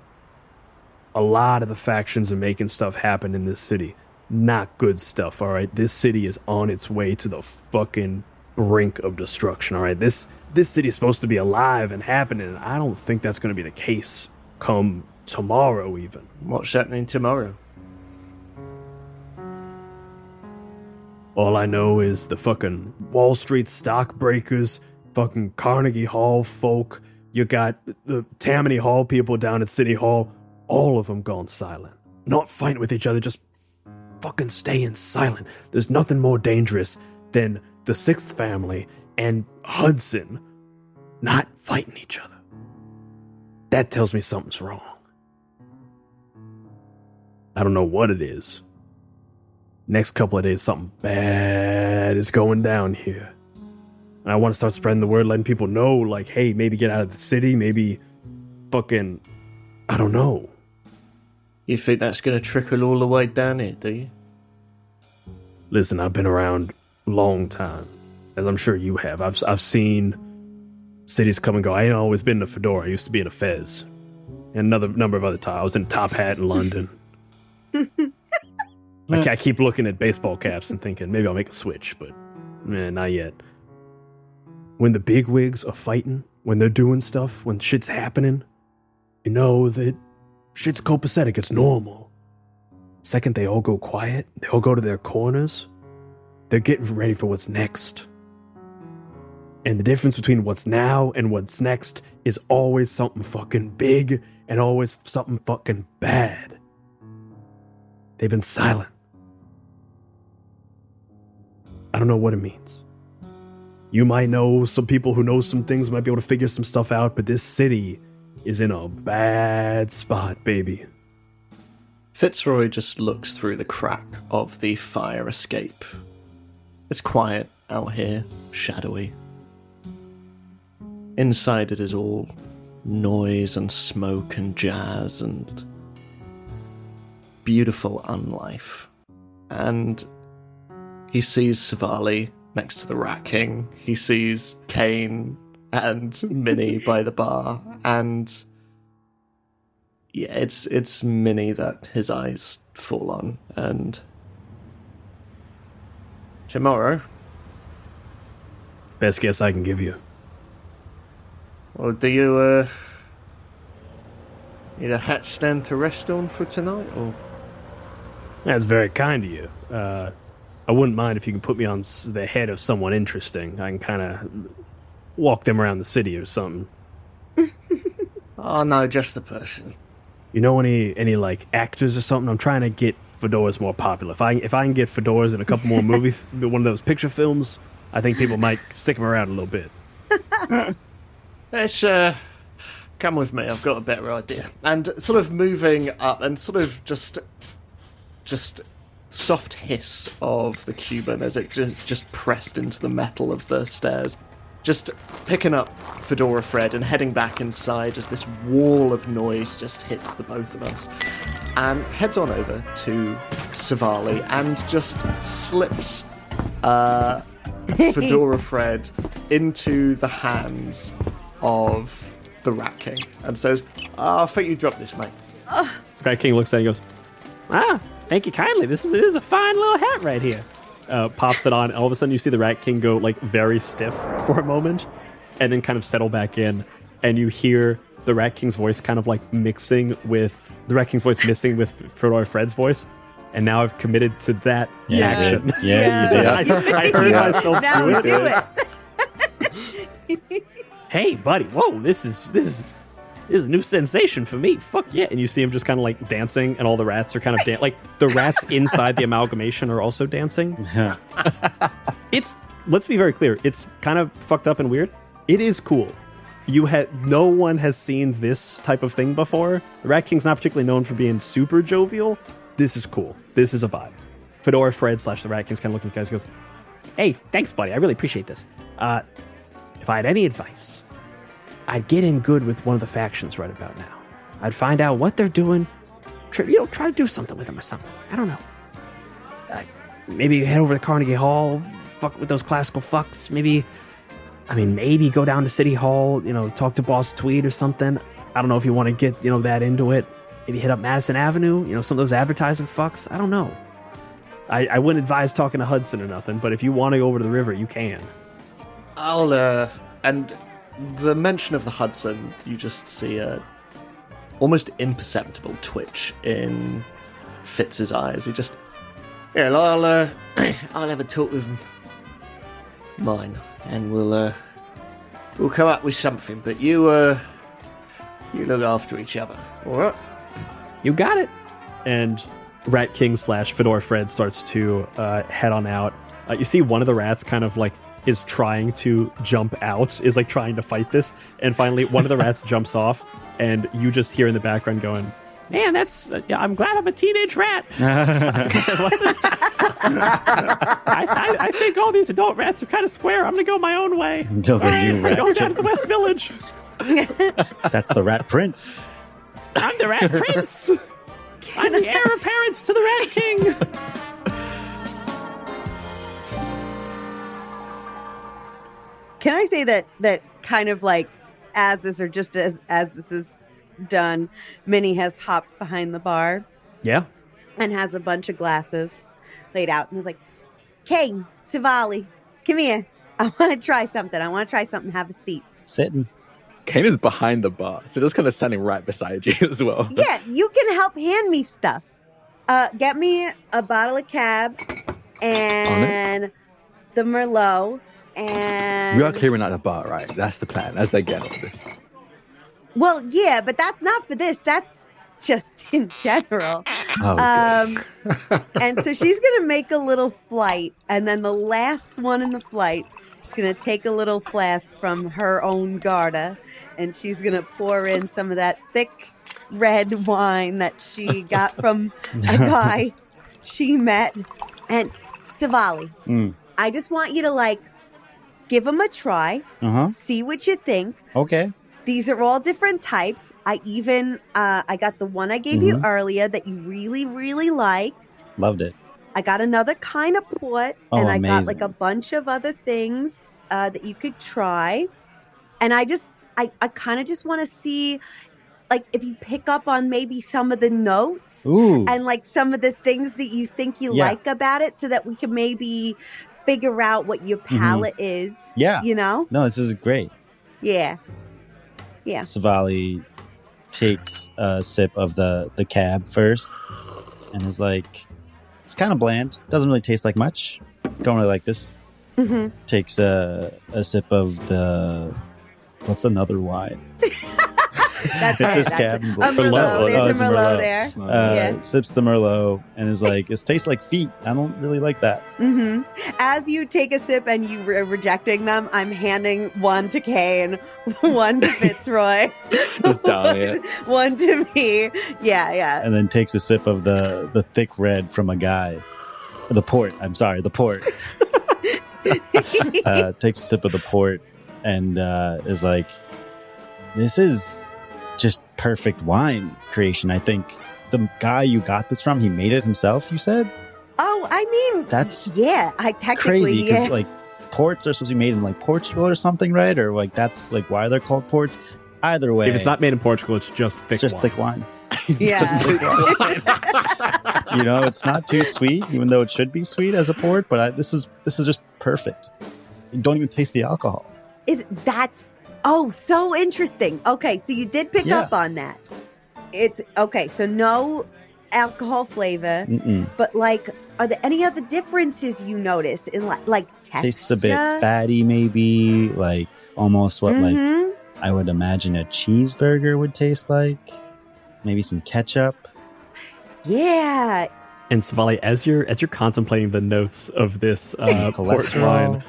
a lot of the factions are making stuff happen in this city. Not good stuff, all right? This city is on its way to the fucking brink of destruction, all right? This city is supposed to be alive and happening, and I don't think that's going to be the case come tomorrow even. What's happening tomorrow? All I know is the fucking Wall Street stockbreakers fucking Carnegie Hall folk. You got the Tammany Hall people down at City Hall. All of them gone silent. Not fighting with each other, just fucking staying silent. There's nothing more dangerous than the Sixth Family and Hudson not fighting each other. That tells me something's wrong. I don't know what it is. Next couple of days, something bad is going down here. And I want to start spreading the word, letting people know, like, hey, maybe get out of the city, maybe fucking, I don't know. You think that's going to trickle all the way down here, do you? Listen, I've been around a long time, as I'm sure you have. I've seen cities come and go. I ain't always been in a fedora. I used to be in a fez. And another number of other times. I was in Top Hat in London. I keep looking at baseball caps and thinking, maybe I'll make a switch, but not yet. When the bigwigs are fighting, when they're doing stuff, when shit's happening, you know that shit's copacetic, it's normal. Second they all go quiet, they all go to their corners, they're getting ready for what's next. And the difference between what's now and what's next is always something fucking big and always something fucking bad. They've been silent. I don't know what it means. You might know some people who know some things, might be able to figure some stuff out, but this city is in a bad spot, baby. Fitzroy just looks through the crack of the fire escape. It's quiet out here, shadowy. Inside it is all noise and smoke and jazz and beautiful unlife. And he sees Savali next to the Rat King. He sees Kane and Minnie by the bar, and yeah, it's Minnie that his eyes fall on. And tomorrow, best guess I can give you. Well, do you need a hat stand to rest on for tonight, or? That's very kind of you. I wouldn't mind if you can put me on the head of someone interesting. I can kind of walk them around the city or something. Oh no, just the person. You know any like actors or something? I'm trying to get fedoras more popular. If I can get fedoras in a couple more movies, one of those picture films, I think people might stick them around a little bit. Let's come with me. I've got a better idea. And sort of moving up, and sort of just soft hiss of the Cuban as it just pressed into the metal of the stairs. Just picking up Fedora Fred and heading back inside as this wall of noise just hits the both of us. And heads on over to Savali and just slips Fedora Fred into the hands of the Rat King and says, I think you dropped this, mate. Rat King looks at it and goes, thank you kindly. This is a fine little hat right here. Pops it on. All of a sudden you see the Rat King go like very stiff for a moment and then kind of settle back in. And you hear the Rat King's voice kind of like mixing with Fedora Fred's voice. And now I've committed to that action. You did. I heard myself now do it. Hey, buddy. Whoa, this is a new sensation for me. Fuck yeah. And you see him just kind of like dancing, and all the rats are kind of like the rats inside the amalgamation are also dancing. Let's be very clear, it's kind of fucked up and weird. It is cool. No one has seen this type of thing before. The Rat King's not particularly known for being super jovial. This is cool. This is a vibe. Fedora Fred / the Rat King's kind of looking at you guys and goes, hey, thanks, buddy. I really appreciate this. If I had any advice, I'd get in good with one of the factions right about now. I'd find out what they're doing. Try to do something with them or something. I don't know. Maybe head over to Carnegie Hall, fuck with those classical fucks. Maybe go down to City Hall, talk to Boss Tweed or something. I don't know if you want to get, that into it. Maybe hit up Madison Avenue, some of those advertising fucks. I don't know. I wouldn't advise talking to Hudson or nothing, but if you want to go over to the river, you can. And the mention of the Hudson, you just see a almost imperceptible twitch in Fitz's eyes. He just, I'll have a talk with mine, and we'll We'll come up with something, but you look after each other, all right? You got it. And Rat King / Fedora Fred starts to head on out. You see one of the rats kind of like is trying to jump out, is like trying to fight this. And finally, one of the rats jumps off, and you just hear in the background going, Man, that's. I'm glad I'm a teenage rat. I think all these adult rats are kind of square. I'm going to go my own way. Go the new rat. Go down to the West Village. That's the Rat Prince. I'm the Rat Prince. I'm the heir apparent to the Rat King. Can I say that kind of like as this is done, Minnie has hopped behind the bar. Yeah. And has a bunch of glasses laid out and is like, Kane, Savali, come here. I want to try something. Have a seat. Sitting. Kane is behind the bar, so just kind of standing right beside you as well. Yeah, you can help hand me stuff. Get me a bottle of Cab and the Merlot and... We are clearing out the bar, right? That's the plan, as they get all this. Well, yeah, but that's not for this. That's just in general. Oh, and so she's going to make a little flight, and then the last one in the flight is going to take a little flask from her own Garda, and she's going to pour in some of that thick red wine that she got from a guy she met. And Savali, I just want you to, like, give him a try, see what you think. Okay. These are all different types. I got the one I gave you earlier that you really, really liked. Loved it. I got another kind of port, and I got like a bunch of other things that you could try. And I kind of just want to see, like, if you pick up on maybe some of the notes and like some of the things that you think you like about it, so that we can maybe figure out what your palate is. Yeah. You know? No, this is great. Yeah. Yeah. Savali takes a sip of the Cab first and is like, it's kind of bland. Doesn't really taste like much. Don't really like this. Takes a sip of the... What's another wine? That's it's it. just Cab. Merlot. There's a Merlot there. Sips the Merlot and is like, it tastes like feet. I don't really like that. As you take a sip and you are rejecting them, I'm handing one to Kane, one to Fitzroy, Just down it. one to me. Yeah. And then takes a sip of the thick red from a guy. The port. I'm sorry, the port. Takes a sip of the port and is like, this is just perfect wine creation. I think the guy you got this from, he made it himself, you said? Oh, I mean, that's I technically, crazy because like ports are supposed to be made in like Portugal or something, right? Or like that's like why they're called ports. Either way, if it's not made in Portugal, it's just thick wine. Yeah. You know, it's not too sweet, even though it should be sweet as a port. But this is just perfect. You don't even taste the alcohol. So interesting. Okay, so you did pick up on that. It's okay. So no alcohol flavor, but like, are there any other differences you notice in like texture? Tastes a bit fatty, maybe like almost what like I would imagine a cheeseburger would taste like. Maybe some ketchup. Yeah. And Savali, as you're contemplating the notes of this port wine,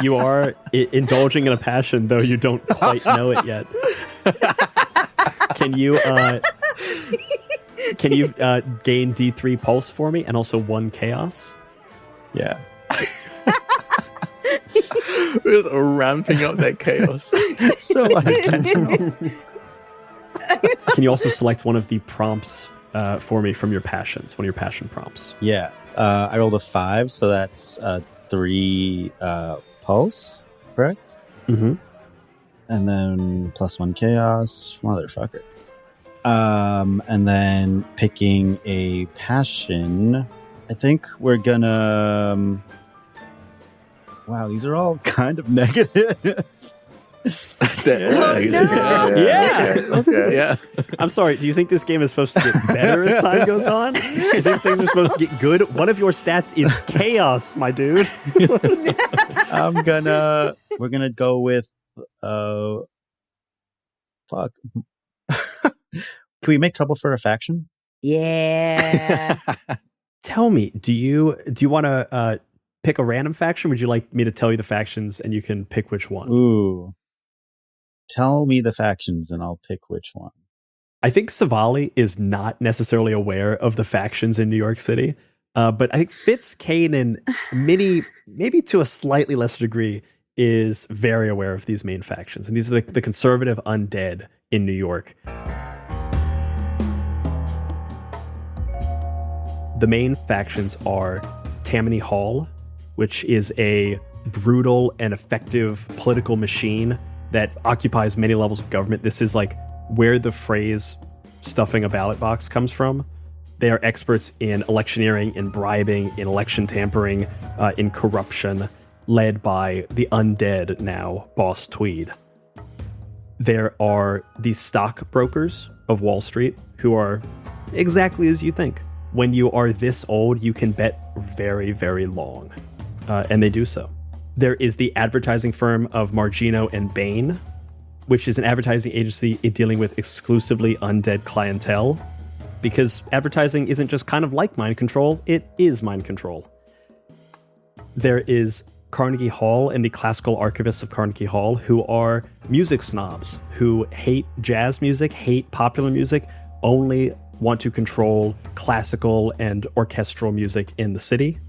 you are indulging in a passion, though you don't quite know it yet. Can you gain D3 pulse for me and also 1 chaos? Yeah. We're just ramping up that chaos. So unintentional. Can you also select one of the prompts for me from your passions, one of your passion prompts? Yeah. I rolled a 5, so that's 3 pulse, correct? And then plus 1 chaos, motherfucker. And then picking a passion. I think we're gonna. Wow, these are all kind of negative. Yeah. I'm sorry. Do you think this game is supposed to get better as time goes on? Do you think things are supposed to get good? One of your stats is chaos, my dude. We're gonna go with fuck. Can we make trouble for a faction? Yeah. Tell me, do you want to pick a random faction? Would you like me to tell you the factions and you can pick which one? Ooh. Tell me the factions and I'll pick which one. I think Savali is not necessarily aware of the factions in New York City, but I think Fitz, Kane, and Minnie, maybe to a slightly lesser degree, is very aware of these main factions. And these are the conservative undead in New York. The main factions are Tammany Hall, which is a brutal and effective political machine that occupies many levels of government. This is like where the phrase stuffing a ballot box comes from. They are experts in electioneering, in bribing, in election tampering, in corruption, led by the undead now, Boss Tweed. There are the stockbrokers of Wall Street, who are exactly as you think. When you are this old, you can bet very, very long. And they do so. There is the advertising firm of Margino and Bain, which is an advertising agency dealing with exclusively undead clientele. Because advertising isn't just kind of like mind control, it is mind control. There is Carnegie Hall and the classical archivists of Carnegie Hall, who are music snobs, who hate jazz music, hate popular music, only want to control classical and orchestral music in the city.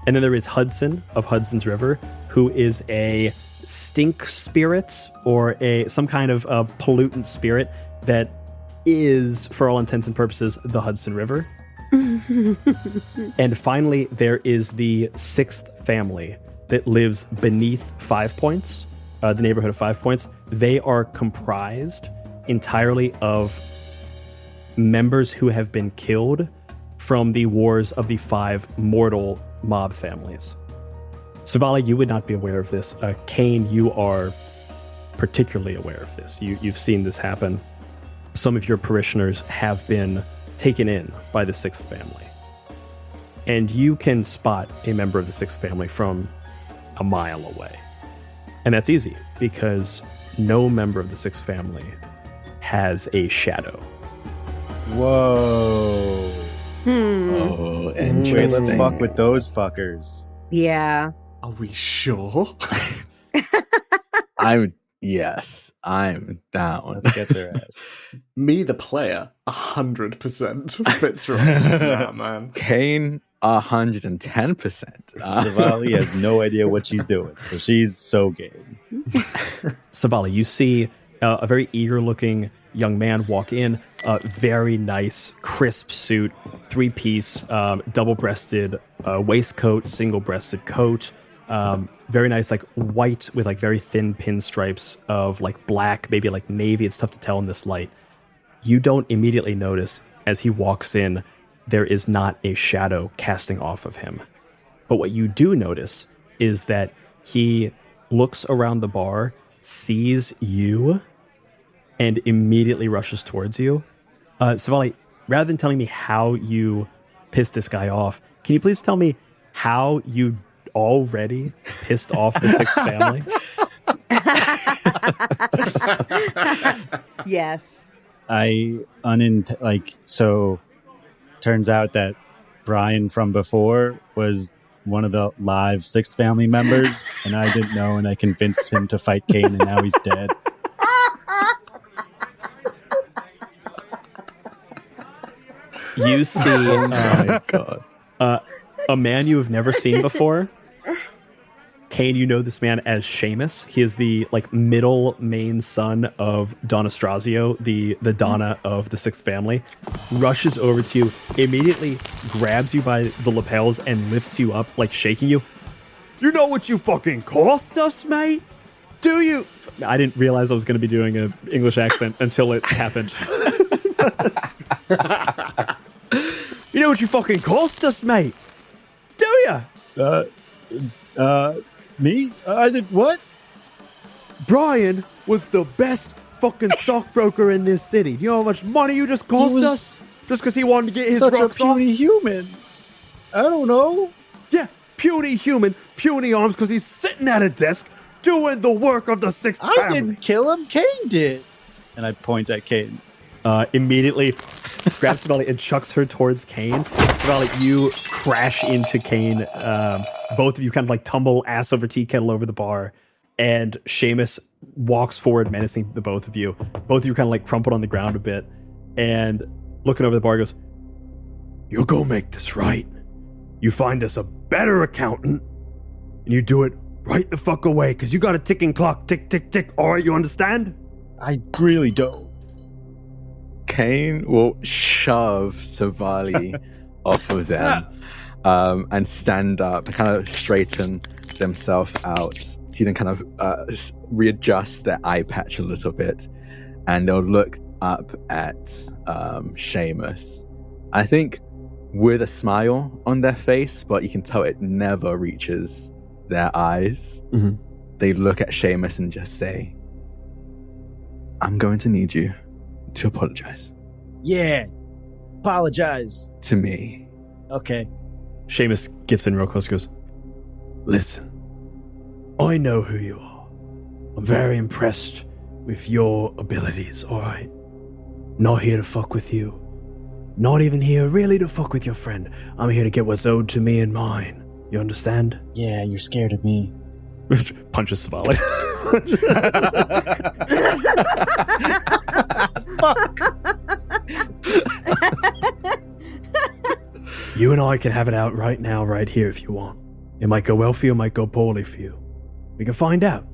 And then there is Hudson of Hudson's River, who is a stink spirit or some kind of pollutant spirit that is, for all intents and purposes, the Hudson River. And finally, there is the sixth family that lives beneath 5 Points, the neighborhood of 5 Points. They are comprised entirely of members who have been killed from the wars of the 5 mortal mob families. Savali, you would not be aware of this. Kane, you are particularly aware of this. You've seen this happen. Some of your parishioners have been taken in by the sixth family. And you can spot a member of the sixth family from a mile away. And that's easy, because no member of the sixth family has a shadow. Whoa. Oh, interesting. Wait, let's fuck with those fuckers. Yeah. Are we sure? I'm down. Let's get their ass. Me, the player, 100% fits right. Nah, man. Kane, 110%. Savali has no idea what she's doing, so she's so game. Savali, you see a very eager-looking young man walk in, a very nice, crisp suit, 3-piece, double-breasted waistcoat, single-breasted coat, very nice, like white with like very thin pinstripes of like black, maybe like navy. It's tough to tell in this light. You don't immediately notice as he walks in, there is not a shadow casting off of him. But what you do notice is that he looks around the bar, sees you, and immediately rushes towards you. Savali, rather than telling me how you pissed this guy off, can you please tell me how you already pissed off the sixth family? Yes. So turns out that Brian from before was one of the live sixth family members, and I didn't know, and I convinced him to fight Kane, and now he's dead. You see a man you have never seen before. Kane, you know this man as Seamus. He is the like middle main son of Don Estrazio, the Donna of the sixth family. Rushes over to you, immediately grabs you by the lapels and lifts you up, like shaking you. You know what you fucking cost us, mate? Do you? I didn't realize I was going to be doing an English accent until it happened. You know what you fucking cost us, mate? Do ya? Me? I did what? Brian was the best fucking stockbroker in this city. Do you know how much money you just cost us? Just because he wanted to get his such rocks a puny human. I don't know. Yeah, puny human, puny arms, because he's sitting at a desk doing the work of the sixth family. I didn't kill him. Kane did. And I point at Kane. Immediately grabs Savali and chucks her towards Kane. Savali, you crash into Kane. Both of you kind of like tumble ass over tea kettle over the bar. And Seamus walks forward menacing the both of you. Both of you kind of like crumpled on the ground a bit. And looking over the bar, goes, "You go make this right. You find us a better accountant. And you do it right the fuck away. Because you got a ticking clock. Tick, tick, tick. All right, you understand?" I really don't. Kane will shove Savali off of them and stand up and kind of straighten themselves out. So you can kind of readjust their eye patch a little bit, and they'll look up at Seamus. I think with a smile on their face, but you can tell it never reaches their eyes. Mm-hmm. They look at Seamus and just say, "I'm going to need you to apologize." Yeah. Apologize. To me. Okay. Seamus gets in real close and goes, "Listen, I know who you are. I'm very impressed with your abilities, alright? Not here to fuck with you. Not even here really to fuck with your friend. I'm here to get what's owed to me and mine. You understand?" Yeah, you're scared of me. punches Savali. Fuck. You and I can have it out right now, right here, if you want. It might go well for you, it might go poorly for you. We can find out.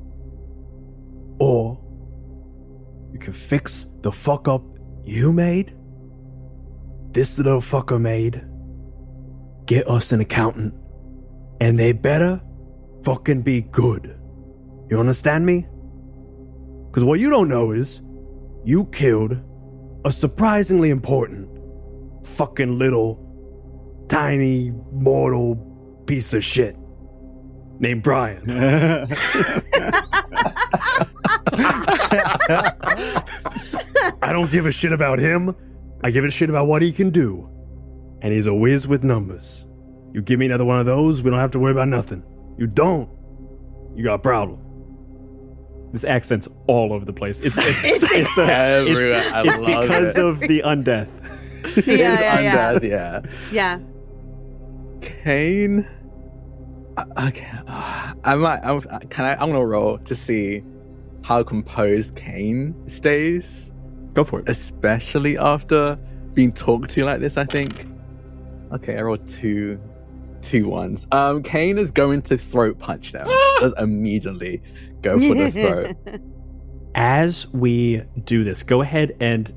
Or you can fix the fuck up you made. This little fucker made. Get us an accountant. And they better fucking be good. You understand me? Because what you don't know is you killed a surprisingly important fucking little tiny mortal piece of shit named Brian. I don't give a shit about him. I give a shit about what he can do. And he's a whiz with numbers. You give me another one of those, we don't have to worry about nothing. You don't, you got a problem. This accent's all over the place. It's Everywhere. I it's love because it. of the undeath. Undead, yeah. Yeah. Kane. Okay, I'm gonna roll to see how composed Kane stays. Go for it. Especially after being talked to like this, I think. Okay, I rolled two ones. Kane is going to throat punch them. Just immediately go for the throat. As we do this, go ahead and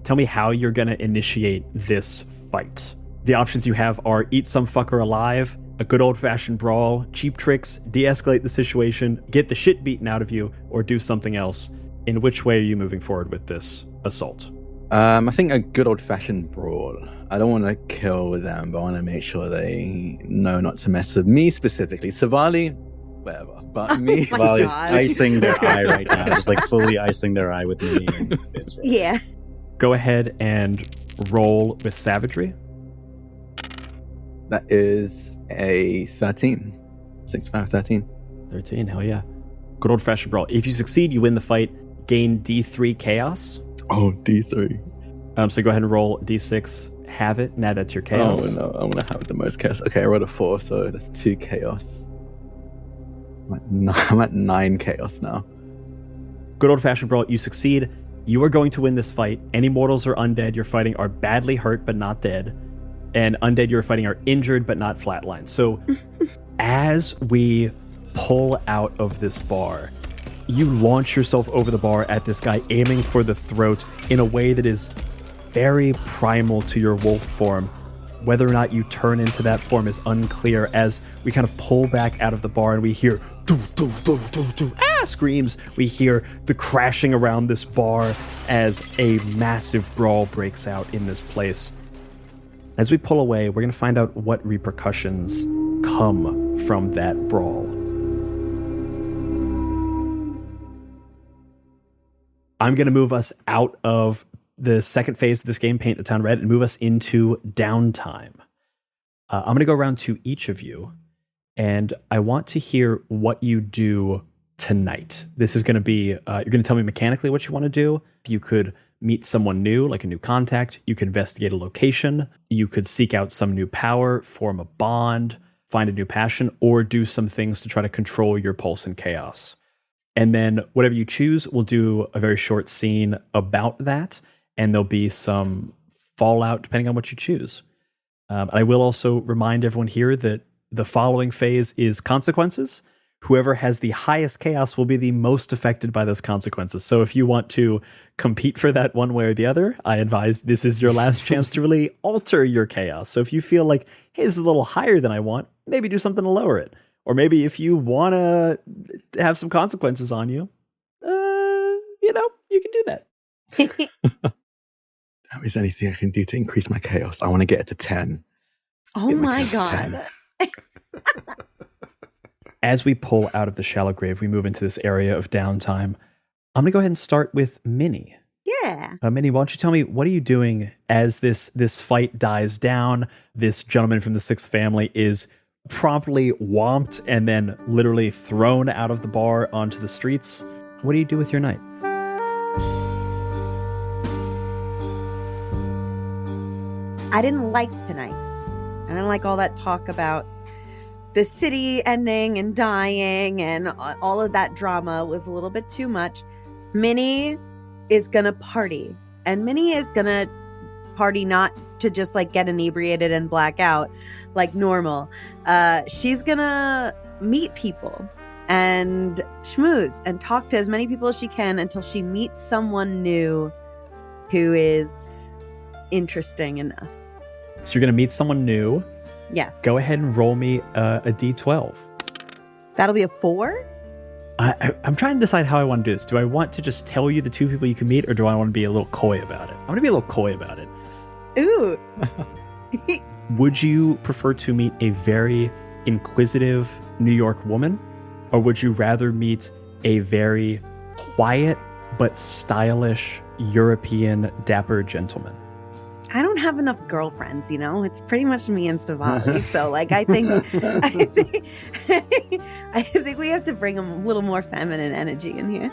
tell me how you're going to initiate this fight. The options you have are eat some fucker alive, a good old-fashioned brawl, cheap tricks, de-escalate the situation, get the shit beaten out of you, or do something else. In which way are you moving forward with this assault? I think a good old-fashioned brawl. I don't want to kill them, but I want to make sure they know not to mess with me specifically. Savali, whatever. But me, Savali's icing their eye right now, just like fully icing their eye with me. And it's right. Yeah. Go ahead and roll with savagery. That is a 13. 6, 5, 13. 13, hell yeah. Good old-fashioned brawl. If you succeed, you win the fight. Gain D3 chaos. Oh, D3. So go ahead and roll D6. Have it. Now that's your chaos. Oh, no. I'm going to have the most chaos. Okay, I rolled a 4, so that's 2 chaos. I'm at 9 chaos now. Good old-fashioned brawl. You succeed. You are going to win this fight. Any mortals or undead you're fighting are badly hurt but not dead. And undead you're fighting are injured but not flatlined. So as we pull out of this bar, you launch yourself over the bar at this guy, aiming for the throat in a way that is very primal to your wolf form. Whether or not you turn into that form is unclear as we kind of pull back out of the bar and we hear screams. We hear the crashing around this bar as a massive brawl breaks out in this place. As we pull away, we're going to find out what repercussions come from that brawl. I'm going to move us out of the second phase of this game, Paint the Town Red, and move us into downtime. I'm going to go around to each of you, and I want to hear what you do tonight. This is going to be, you're going to tell me mechanically what you want to do. You could meet someone new, like a new contact. You could investigate a location. You could seek out some new power, form a bond, find a new passion, or do some things to try to control your pulse and chaos. And then whatever you choose, we'll do a very short scene about that, and there'll be some fallout depending on what you choose. I will also remind everyone here that the following phase is consequences. Whoever has the highest chaos will be the most affected by those consequences. So if you want to compete for that one way or the other, I advise this is your last chance to really alter your chaos. So if you feel like, hey, this is a little higher than I want, maybe do something to lower it. Or maybe if you want to have some consequences on you, you can do that. Is there anything I can do to increase my chaos? I want to get it to 10. Oh my God. As we pull out of the shallow grave, we move into this area of downtime. I'm going to go ahead and start with Minnie. Yeah. Minnie, why don't you tell me, what are you doing as this fight dies down? This gentleman from the Sixth Family is promptly whomped and then literally thrown out of the bar onto the streets. What do you do with your night? I didn't like tonight. I didn't like all that talk about the city ending and dying, and all of that drama was a little bit too much. Minnie is gonna party, and Minnie is gonna party not to just like get inebriated and black out like normal. She's gonna meet people and schmooze and talk to as many people as she can until she meets someone new who is interesting enough. So you're going to meet someone new. Yes. Go ahead and roll me a d12. That'll be a 4? I'm trying to decide how I want to do this. Do I want to just tell you the two people you can meet, or do I want to be a little coy about it? I'm going to be a little coy about it. Ooh. Would you prefer to meet a very inquisitive New York woman, or would you rather meet a very quiet but stylish European dapper gentleman? I don't have enough girlfriends, It's pretty much me and Savali. So, like, I think we have to bring a little more feminine energy in here.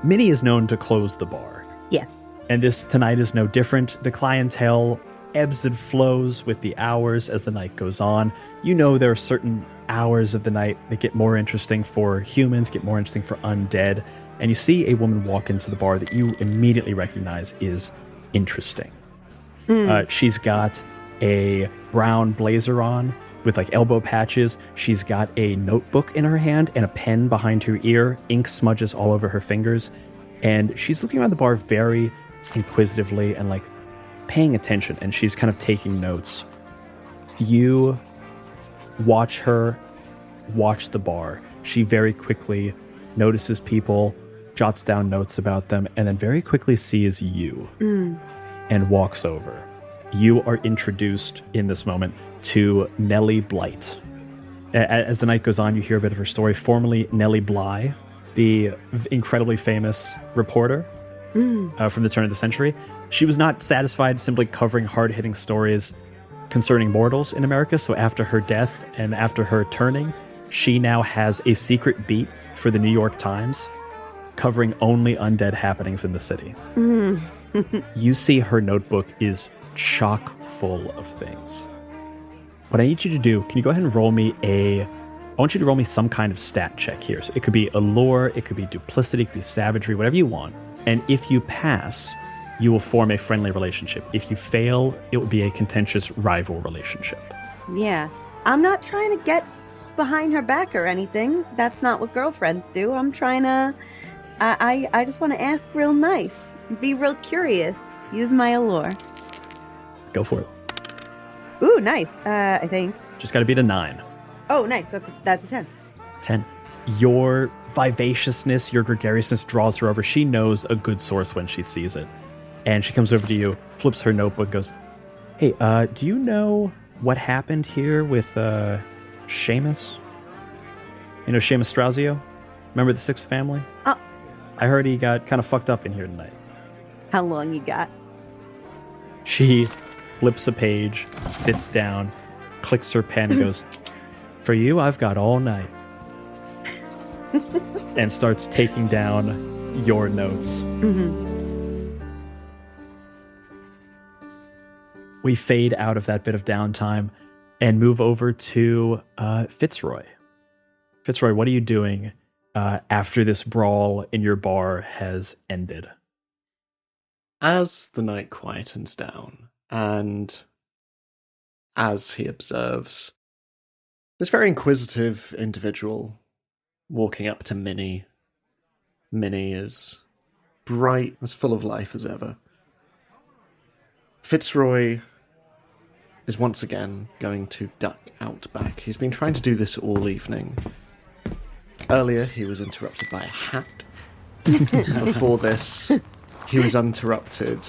Minnie is known to close the bar. Yes. And this tonight is no different. The clientele ebbs and flows with the hours as the night goes on. There are certain hours of the night that get more interesting for humans, get more interesting for undead. And you see a woman walk into the bar that you immediately recognize is interesting. She's got a brown blazer on with like elbow patches. She's got a notebook in her hand and a pen behind her ear. Ink smudges all over her fingers. And she's looking around the bar very inquisitively and like paying attention. And she's kind of taking notes. You watch her watch the bar. She very quickly notices people, jots down notes about them, and then very quickly sees you. And walks over. You are introduced in this moment to Nellie Blight. As the night goes on, you hear a bit of her story. Formerly Nellie Bly, the incredibly famous reporter from the turn of the century. She was not satisfied simply covering hard-hitting stories concerning mortals in America. So after her death and after her turning, she now has a secret beat for the New York Times covering only undead happenings in the city. You see her notebook is chock full of things. What I need you to do, can you go ahead and roll me I want you to roll me some kind of stat check here. So it could be allure, it could be duplicity, it could be savagery, whatever you want. And if you pass, you will form a friendly relationship. If you fail, it will be a contentious rival relationship. Yeah. I'm not trying to get behind her back or anything. That's not what girlfriends do. I'm trying to... I just want to ask real nice. Be real curious. Use my allure. Go for it. Ooh, nice. I think. Just got to beat a 9. Oh, nice. That's a 10. 10. Your vivaciousness, your gregariousness draws her over. She knows a good source when she sees it. And she comes over to you, flips her notebook, goes, hey, do you know what happened here with Seamus? Seamus Strausio? Remember the Sixth Family? I heard he got kind of fucked up in here tonight. How long you got? She flips a page, sits down, clicks her pen, and goes, "For you, I've got all night." And starts taking down your notes. Mm-hmm. We fade out of that bit of downtime and move over to Fitzroy. Fitzroy, what are you doing after this brawl in your bar has ended? As the night quietens down, and as he observes this very inquisitive individual walking up to Minnie. Minnie is bright, as full of life as ever. Fitzroy is once again going to duck out back. He's been trying to do this all evening. Earlier, he was interrupted by a hat. Before this, he was interrupted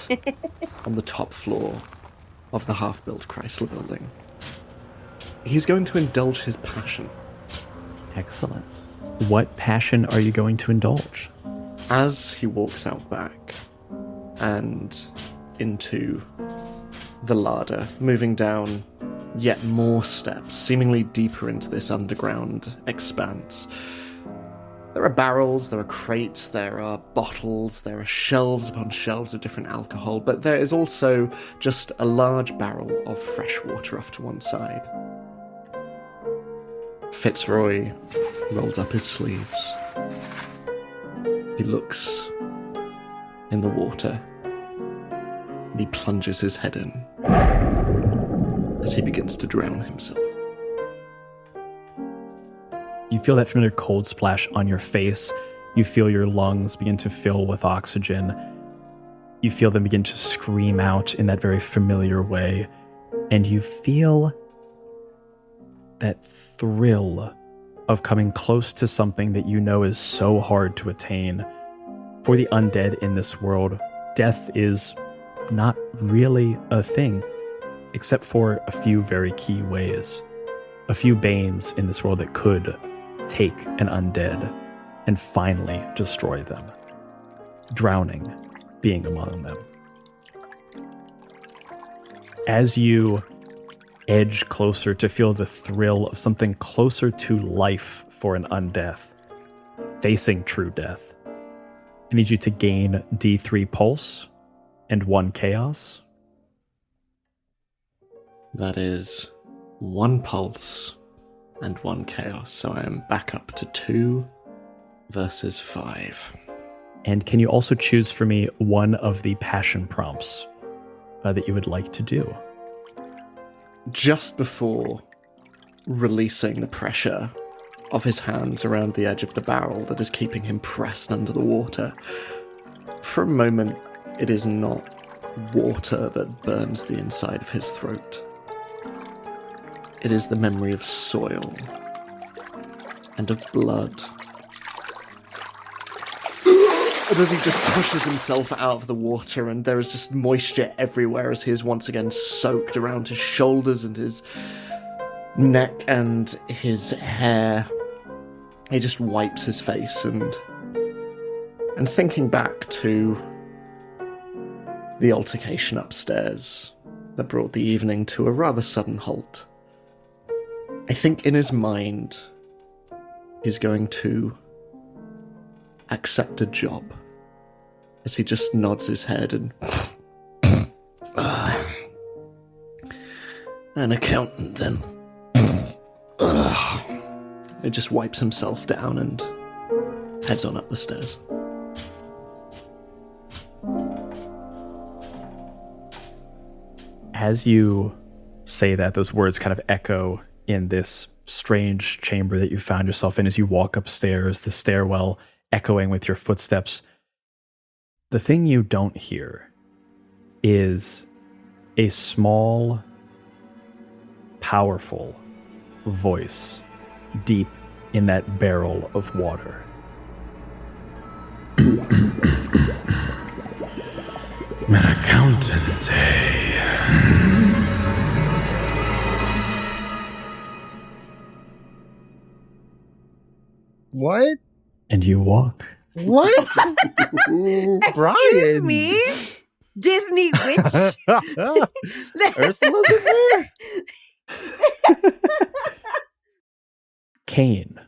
on the top floor of the half-built Chrysler building. He's going to indulge his passion. Excellent. What passion are you going to indulge? As he walks out back and into the larder, moving down yet more steps, seemingly deeper into this underground expanse. There are barrels, there are crates, there are bottles, there are shelves upon shelves of different alcohol, but there is also just a large barrel of fresh water off to one side. Fitzroy rolls up his sleeves. He looks in the water, and he plunges his head in as he begins to drown himself. You feel that familiar cold splash on your face. You feel your lungs begin to fill with oxygen. You feel them begin to scream out in that very familiar way. And you feel that thrill of coming close to something that you know is so hard to attain. For the undead in this world, death is not really a thing, except for a few very key ways. A few banes in this world that could take an undead and finally destroy them. Drowning being among them. As you edge closer to feel the thrill of something closer to life for an undeath, facing true death, I need you to gain D3 pulse and 1 chaos. That is 1 pulse and 1 chaos, so I am back up to 2 versus 5. And can you also choose for me one of the passion prompts that you would like to do? Just before releasing the pressure of his hands around the edge of the barrel that is keeping him pressed under the water, for a moment, it is not water that burns the inside of his throat. It is the memory of soil and of blood. And as he just pushes himself out of the water, and there is just moisture everywhere as he is once again soaked around his shoulders and his neck and his hair. He just wipes his face and thinking back to the altercation upstairs that brought the evening to a rather sudden halt. I think in his mind, he's going to accept a job as he just nods his head and an accountant then. He just wipes himself down and heads on up the stairs. As you say that, those words kind of echo in this strange chamber that you found yourself in as you walk upstairs, the stairwell echoing with your footsteps. The thing you don't hear is a small, powerful voice deep in that barrel of water. An accountant, eh? What? And you walk What? Excuse me? Disney witch? Ursula's in there? Kane,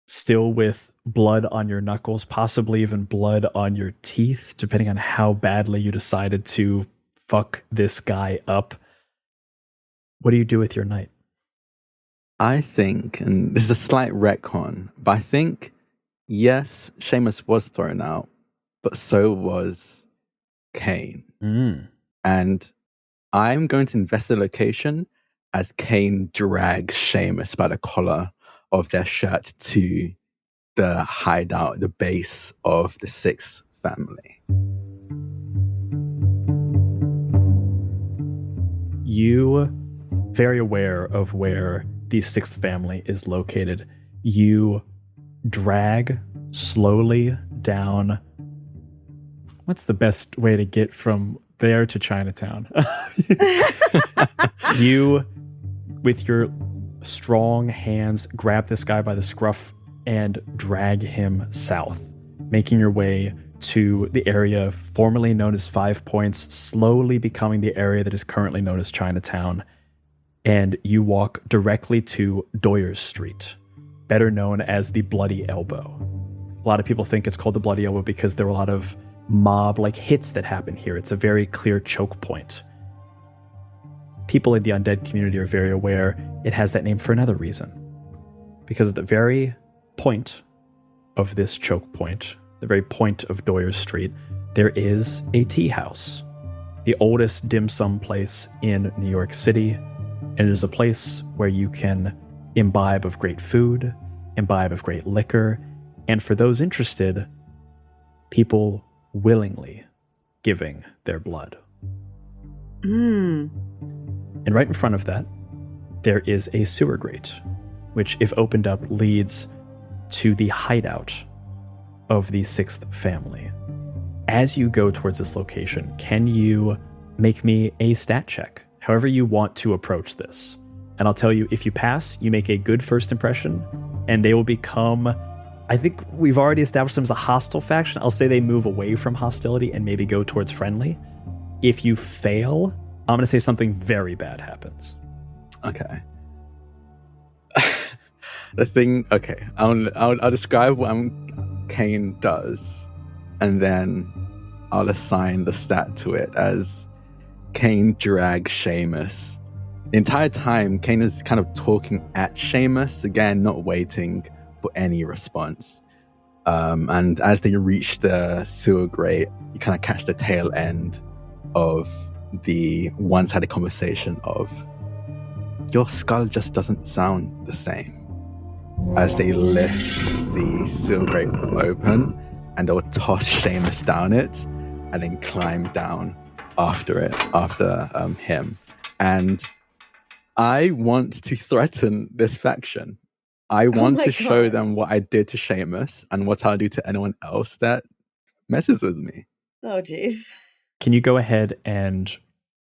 still with blood on your knuckles, possibly even blood on your teeth, depending on how badly you decided to fuck this guy up. What do you do with your night? I think, and this is a slight retcon, but I think, yes, Seamus was thrown out, but so was Kane. And I'm going to invest the location as Kane drags Seamus by the collar of their shirt to the hideout, the base of the sixth family. You, very aware of where the sixth family is located, you drag slowly down. What's the best way to get from there to Chinatown? You, with your strong hands, grab this guy by the scruff and drag him south, making your way to the area formerly known as 5 Points, slowly becoming the area that is currently known as Chinatown. And you walk directly to Doyers Street, better known as the Bloody Elbow. A lot of people think it's called the Bloody Elbow because there were a lot of mob-like hits that happen here. It's a very clear choke point. People in the undead community are very aware it has that name for another reason. Because at the very point of this choke point, the very point of Doyers Street, there is a tea house, the oldest dim sum place in New York City, and it is a place where you can imbibe of great food, imbibe of great liquor, and for those interested, people willingly giving their blood. And right in front of that, there is a sewer grate, which, if opened up, leads to the hideout of the sixth family. As you go towards this location, can you make me a stat check? However you want to approach this. And I'll tell you, if you pass, you make a good first impression, and they will become, I think we've already established them as a hostile faction. I'll say they move away from hostility and maybe go towards friendly. If you fail, I'm going to say something very bad happens. Okay. I'll describe what Kane does, and then I'll assign the stat to it as Kane drags Seamus. The entire time, Kane is kind of talking at Seamus, again, not waiting for any response. And as they reach the sewer grate, you kind of catch the tail end of the one-sided conversation of, your skull just doesn't sound the same. As they lift the sewer grate open, and they'll toss Seamus down it, and then climb down after him. And I want to threaten this faction. I want to show them what I did to Seamus and what I'll do to anyone else that messes with me. Oh, jeez. Can you go ahead and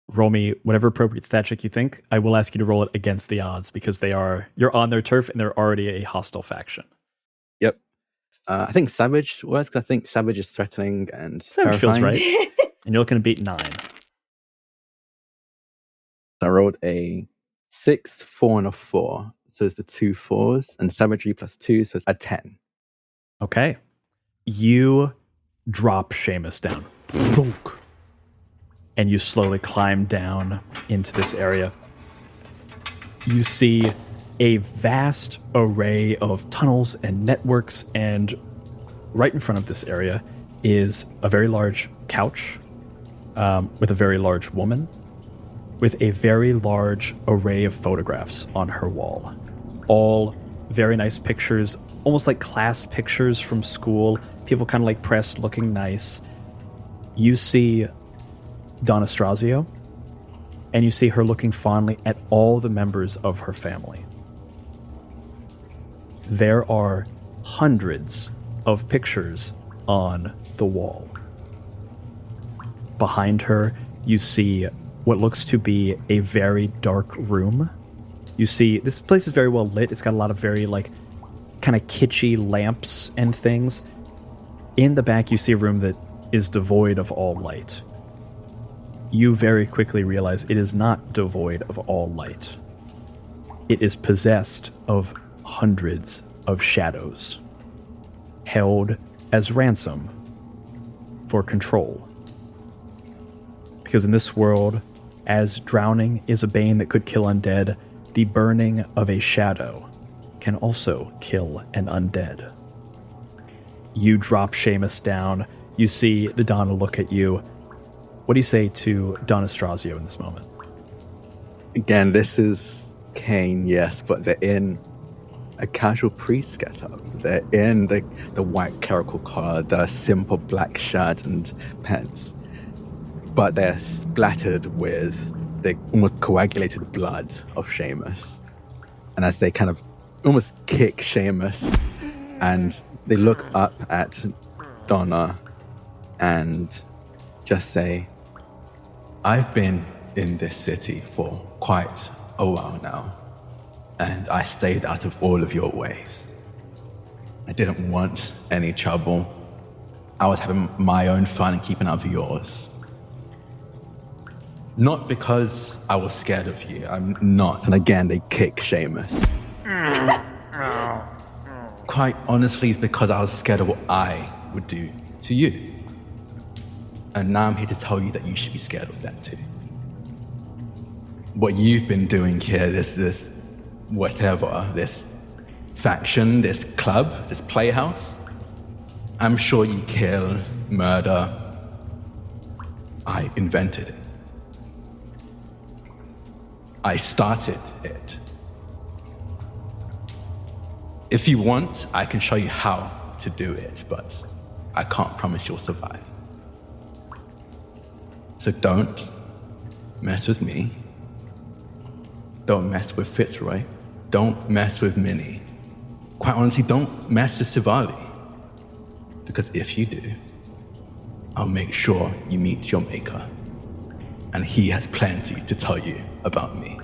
roll me whatever appropriate stat check you think? I will ask you to roll it against the odds because you're on their turf and they're already a hostile faction. Yep. I think Savage works because I think Savage is threatening and Savage terrifying. feels right. And you're looking to beat 9. I rolled a 6, 4, and a 4. So it's the 2 4s, and savagery plus 2, so it's a 10. Okay. You drop Seamus down. And you slowly climb down into this area. You see a vast array of tunnels and networks, and right in front of this area is a very large couch with a very large woman with a very large array of photographs on her wall. All very nice pictures, almost like class pictures from school. People kind of like pressed, looking nice. You see Donna Strazio, and you see her looking fondly at all the members of her family. There are hundreds of pictures on the wall. Behind her, you see what looks to be a very dark room. You see, this place is very well lit. It's got a lot of very, kind of kitschy lamps and things. In the back, you see a room that is devoid of all light. You very quickly realize it is not devoid of all light. It is possessed of hundreds of shadows, held as ransom for control. Because in this world, as drowning is a bane that could kill undead, the burning of a shadow can also kill an undead. You drop Seamus down. You see the Donna look at you. What do you say to Don Estrazio in this moment? Again, this is Kane, yes, but they're in a casual priest getup. They're in the white clerical collar, the simple black shirt and pants. But they're splattered with the almost coagulated blood of Seamus. And as they kind of almost kick Seamus, and they look up at Donna and just say, I've been in this city for quite a while now, and I stayed out of all of your ways. I didn't want any trouble. I was having my own fun and keeping out of yours. Not because I was scared of you, I'm not. And again, they kick Seamus. Quite honestly, it's because I was scared of what I would do to you. And now I'm here to tell you that you should be scared of that too. What you've been doing here, this whatever, this faction, this club, this playhouse, I'm sure you kill, murder. I invented it. I started it. If you want, I can show you how to do it, but I can't promise you'll survive. So don't mess with me. Don't mess with Fitzroy. Don't mess with Minnie. Quite honestly, don't mess with Sivali. Because if you do, I'll make sure you meet your maker. And he has plenty to tell you about me.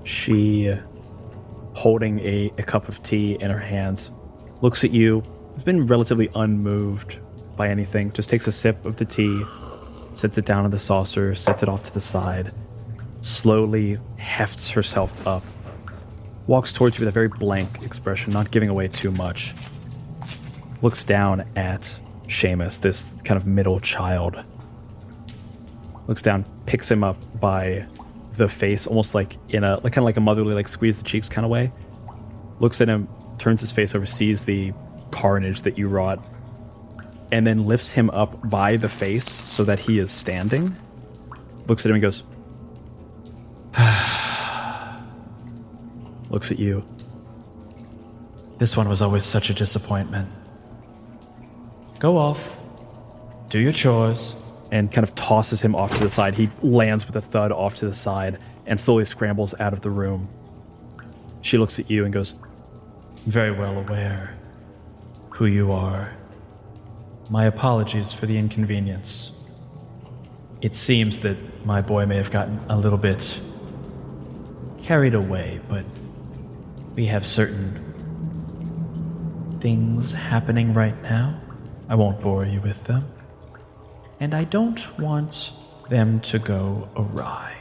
She, holding a cup of tea in her hands, looks at you, has been relatively unmoved by anything, just takes a sip of the tea, sets it down in the saucer, sets it off to the side, slowly hefts herself up, walks towards you with a very blank expression, not giving away too much, looks down at Seamus, this kind of middle child, looks down, picks him up by the face, almost like in a kind of like a motherly, like squeeze the cheeks kind of way, looks at him, turns his face over, sees the carnage that you wrought, and then lifts him up by the face so that he is standing, looks at him and goes, looks at you. This one was always such a disappointment. Go off, do your chores, and kind of tosses him off to the side. He lands with a thud off to the side and slowly scrambles out of the room. She looks at you and goes, very well aware who you are. My apologies for the inconvenience. It seems that my boy may have gotten a little bit carried away, but we have certain things happening right now. I won't bore you with them. And I don't want them to go awry.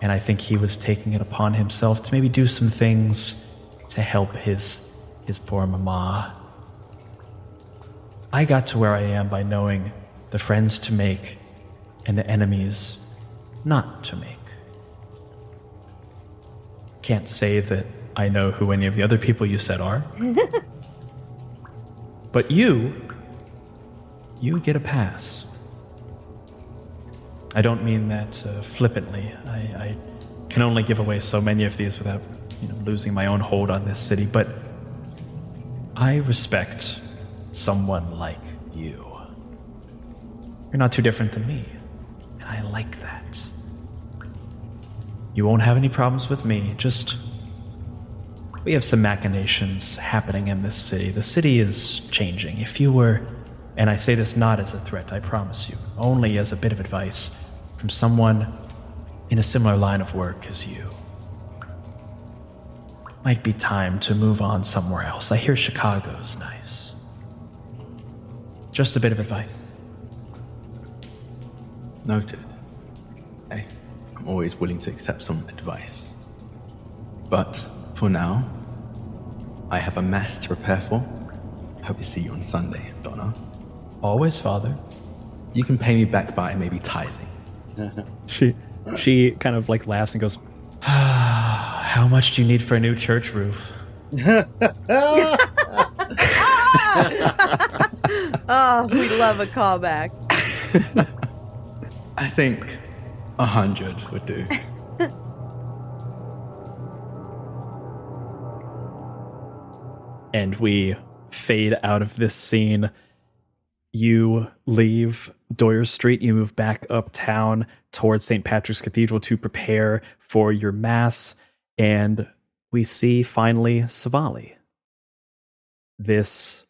And I think he was taking it upon himself to maybe do some things to help his poor mama. I got to where I am by knowing the friends to make and the enemies not to make. Can't say that I know who any of the other people you said are. But you get a pass. I don't mean that flippantly. I can only give away so many of these without, losing my own hold on this city, but I respect someone like you. You're not too different than me, and I like that. You won't have any problems with me, just we have some machinations happening in this city. The city is changing. If you were, and I say this not as a threat, I promise you, only as a bit of advice from someone in a similar line of work as you. might be time to move on somewhere else. I hear Chicago's nice. Just a bit of advice. Noted. Hey, I'm always willing to accept some advice. But for now, I have a mass to prepare for. I hope to see you on Sunday, Donna. Always, Father. You can pay me back by maybe tithing. She kind of like laughs and goes, How much do you need for a new church roof? Oh, we love a callback. I think 100 would do. and we fade out of this scene. You leave Doyer Street, you move back uptown towards St. Patrick's Cathedral to prepare for your mass, and we see finally Savali. This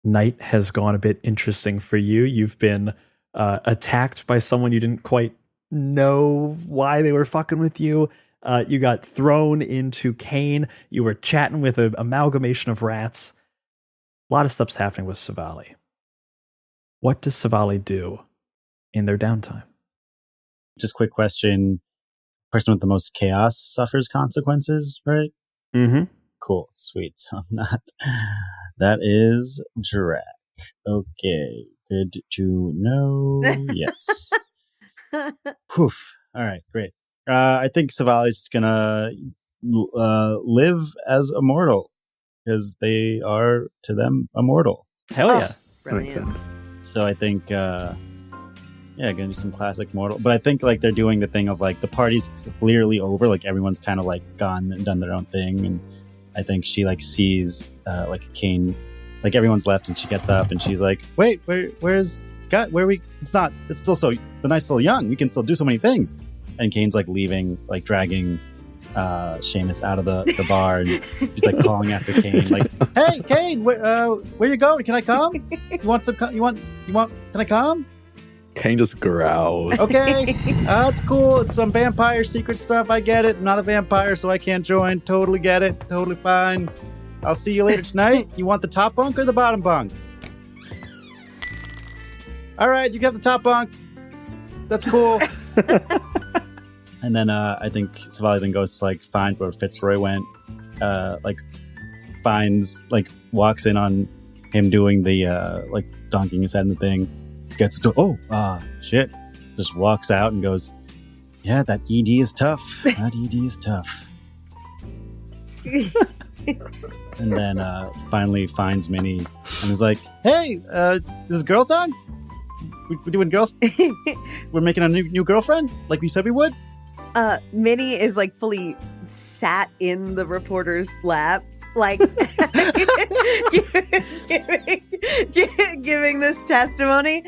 night has gone a bit interesting for you. You've been attacked by someone you didn't quite know why they were fucking with you. You got thrown into Kane. You were chatting with an amalgamation of rats. A lot of stuff's happening with Savali. What does Savali do in their downtime? Just quick question. Person with the most chaos suffers consequences, right? Mm-hmm. Cool. Sweet. So I'm not. That is Drac. Okay. Good to know. Yes. Poof. All right. Great. I think Savali's gonna live as immortal because they are to them immortal. Hell yeah. Brilliant. So I think, gonna do some classic mortal. But I think like they're doing the thing of like the party's clearly over, like everyone's kind of like gone and done their own thing, and I think she like sees like Kane, like everyone's left, and she gets up and she's like, "Wait, where's God? Where we? It's still so the night's still young. We can still do so many things." And Kane's like leaving, like dragging Seamus out of the bar, and she's like calling after Kane, like, "Hey, Kane, where you going? Can I come? You want some? You want? Can I come?" Kane just growls. Okay, it's cool. It's some vampire secret stuff. I get it. I'm not a vampire, so I can't join. Totally get it. Totally fine. I'll see you later tonight. You want the top bunk or the bottom bunk? All right, you can have the top bunk. That's cool. And then I think Savali then goes to like find where Fitzroy went. Walks in on him doing the like donking his head in the thing. Gets to shit. Just walks out and goes, "Yeah, that ED is tough. That ED is tough." And then finally finds Minnie and is like, "Hey, this is girl time? We're doing girls? We're making a new girlfriend like we said we would?" Minnie is like fully sat in the reporter's lap, like giving this testimony,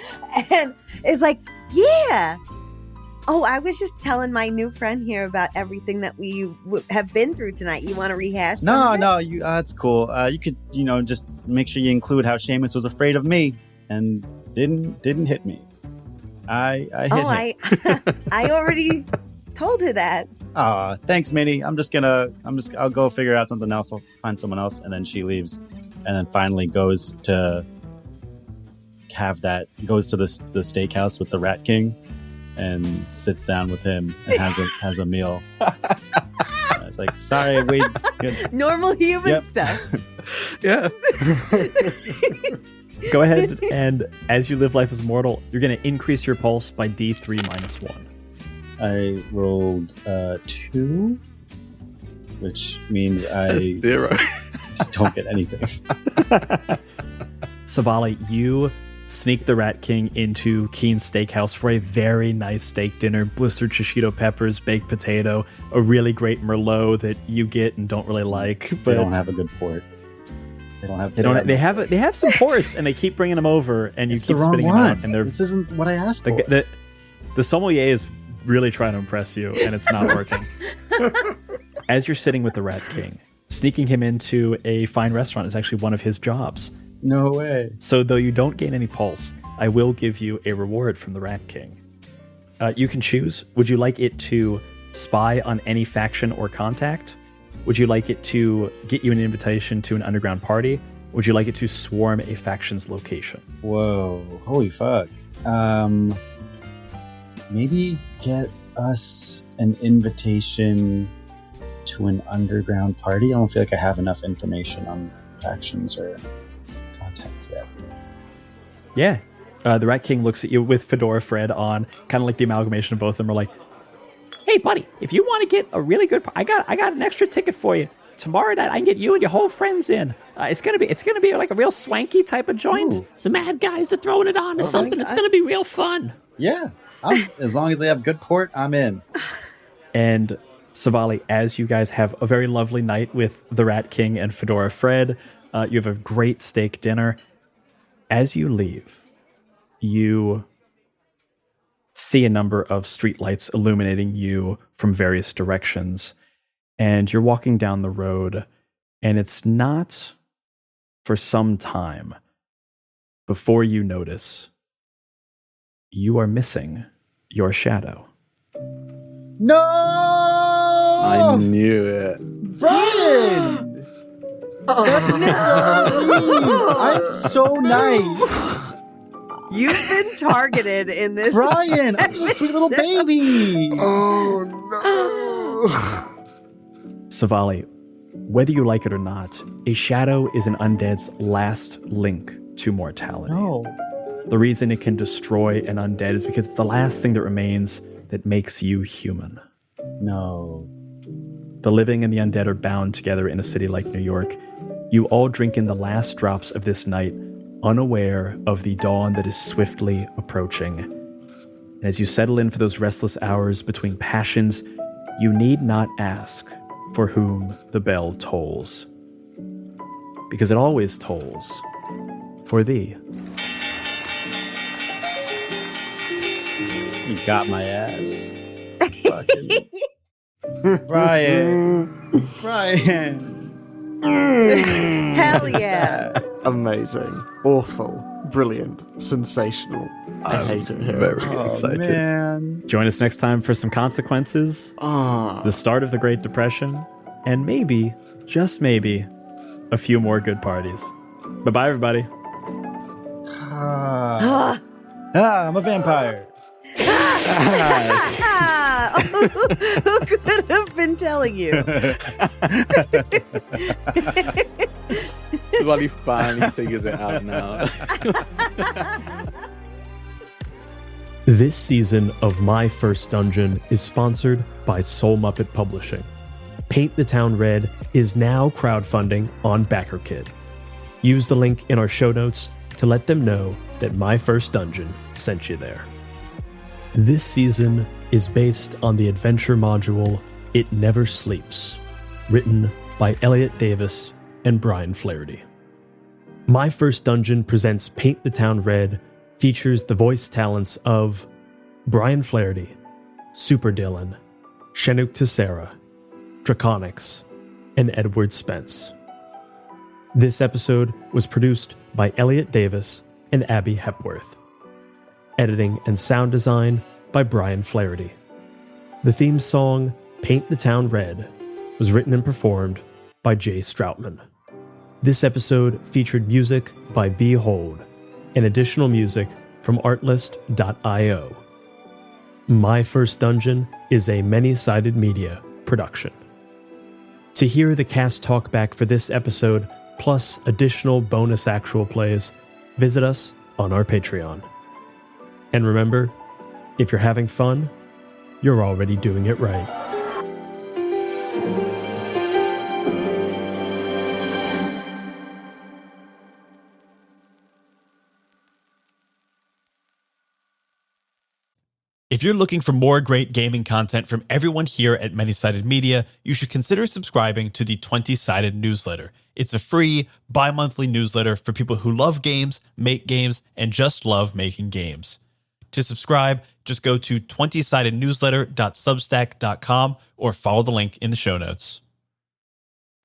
and is like, "Yeah. Oh, I was just telling my new friend here about everything that we have been through tonight. You want to rehash? No, it's cool. You could, just make sure you include how Seamus was afraid of me and didn't hit me. I hit him. I already told her that. Thanks, Minnie. I'll go figure out something else. I'll find someone else." And then she leaves, and then finally goes to the steakhouse with the Rat King and sits down with him and has a meal. It's like, sorry, normal human stuff. Yeah. Go ahead, and as you live life as mortal, you're going to increase your pulse by D3 -1. I rolled 2, which means I 0. don't get anything. Savali, you sneak the Rat King into Keen's Steakhouse for a very nice steak dinner, blistered shishito peppers, baked potato, a really great Merlot that you get and don't really like. But They don't have a good port. They have some ports, and they keep bringing them over, and you keep spitting them out. And this isn't what I asked for. The sommelier is really trying to impress you, and it's not working. As you're sitting with the Rat King, sneaking him into a fine restaurant is actually one of his jobs. No way. So though you don't gain any pulse, I will give you a reward from the Rat King. You can choose. Would you like it to spy on any faction or contact? Would you like it to get you an invitation to an underground party? Would you like it to swarm a faction's location? Whoa, holy fuck. Maybe get us an invitation to an underground party. I don't feel like I have enough information on factions or contacts yet. Yeah. The Rat King looks at you with Fedora Fred on, kind of like the amalgamation of both of them are like, Hey, buddy, if you want to get a really good, I got an extra ticket for you. Tomorrow night, I can get you and your whole friends in. It's gonna be like a real swanky type of joint. Ooh. Some mad guys are throwing it on to something. It's gonna be real fun. Yeah, as long as they have good port, I'm in. And Savali, as you guys have a very lovely night with the Rat King and Fedora Fred, you have a great steak dinner. As you leave, you see a number of streetlights illuminating you from various directions. And you're walking down the road, and it's not for some time before you notice you are missing your shadow. No! I knew it. Brian! That's no! I'm so nice. You've been targeted in this. Brian, I'm just a sweet little baby. Oh no. Savali, whether you like it or not, a shadow is an undead's last link to mortality. No. The reason it can destroy an undead is because it's the last thing that remains that makes you human. No. The living and the undead are bound together in a city like New York. You all drink in the last drops of this night, unaware of the dawn that is swiftly approaching. And as you settle in for those restless hours between passions, you need not ask for whom the bell tolls. Because it always tolls for thee. You got my ass. Fucking Brian. Brian. Hell yeah. Amazing. Awful. Brilliant. Sensational. I hate it here. Very excited. Man. Join us next time for some consequences, the start of the Great Depression, and maybe, just maybe, a few more good parties. Bye-bye, everybody. I'm a vampire. Who could have been telling you? Well, he finally figures it out now. This season of My First Dungeon is sponsored by Soul Muppet Publishing. Paint the Town Red is now crowdfunding on BackerKid. Use the link in our show notes to let them know that My First Dungeon sent you there. This season is based on the adventure module It Never Sleeps, written by Elliot Davis and Brian Flaherty. My First Dungeon presents Paint the Town Red features the voice talents of Brian Flaherty, Super Dylan, Chinook Tessera, Draconics, and Edward Spence. This episode was produced by Elliot Davis and Abby Hepworth. Editing and sound design by Brian Flaherty. The theme song, Paint the Town Red, was written and performed by Jay Stroutman. This episode featured music by Behold, and additional music from artlist.io. My First Dungeon is a many-sided media production. To hear the cast talk back for this episode, plus additional bonus actual plays, visit us on our Patreon. And remember, if you're having fun, you're already doing it right. If you're looking for more great gaming content from everyone here at Many Sided Media, you should consider subscribing to the 20-Sided newsletter. It's a free, bi-monthly newsletter for people who love games, make games, and just love making games. To subscribe, just go to 20sidednewsletter.substack.com or follow the link in the show notes.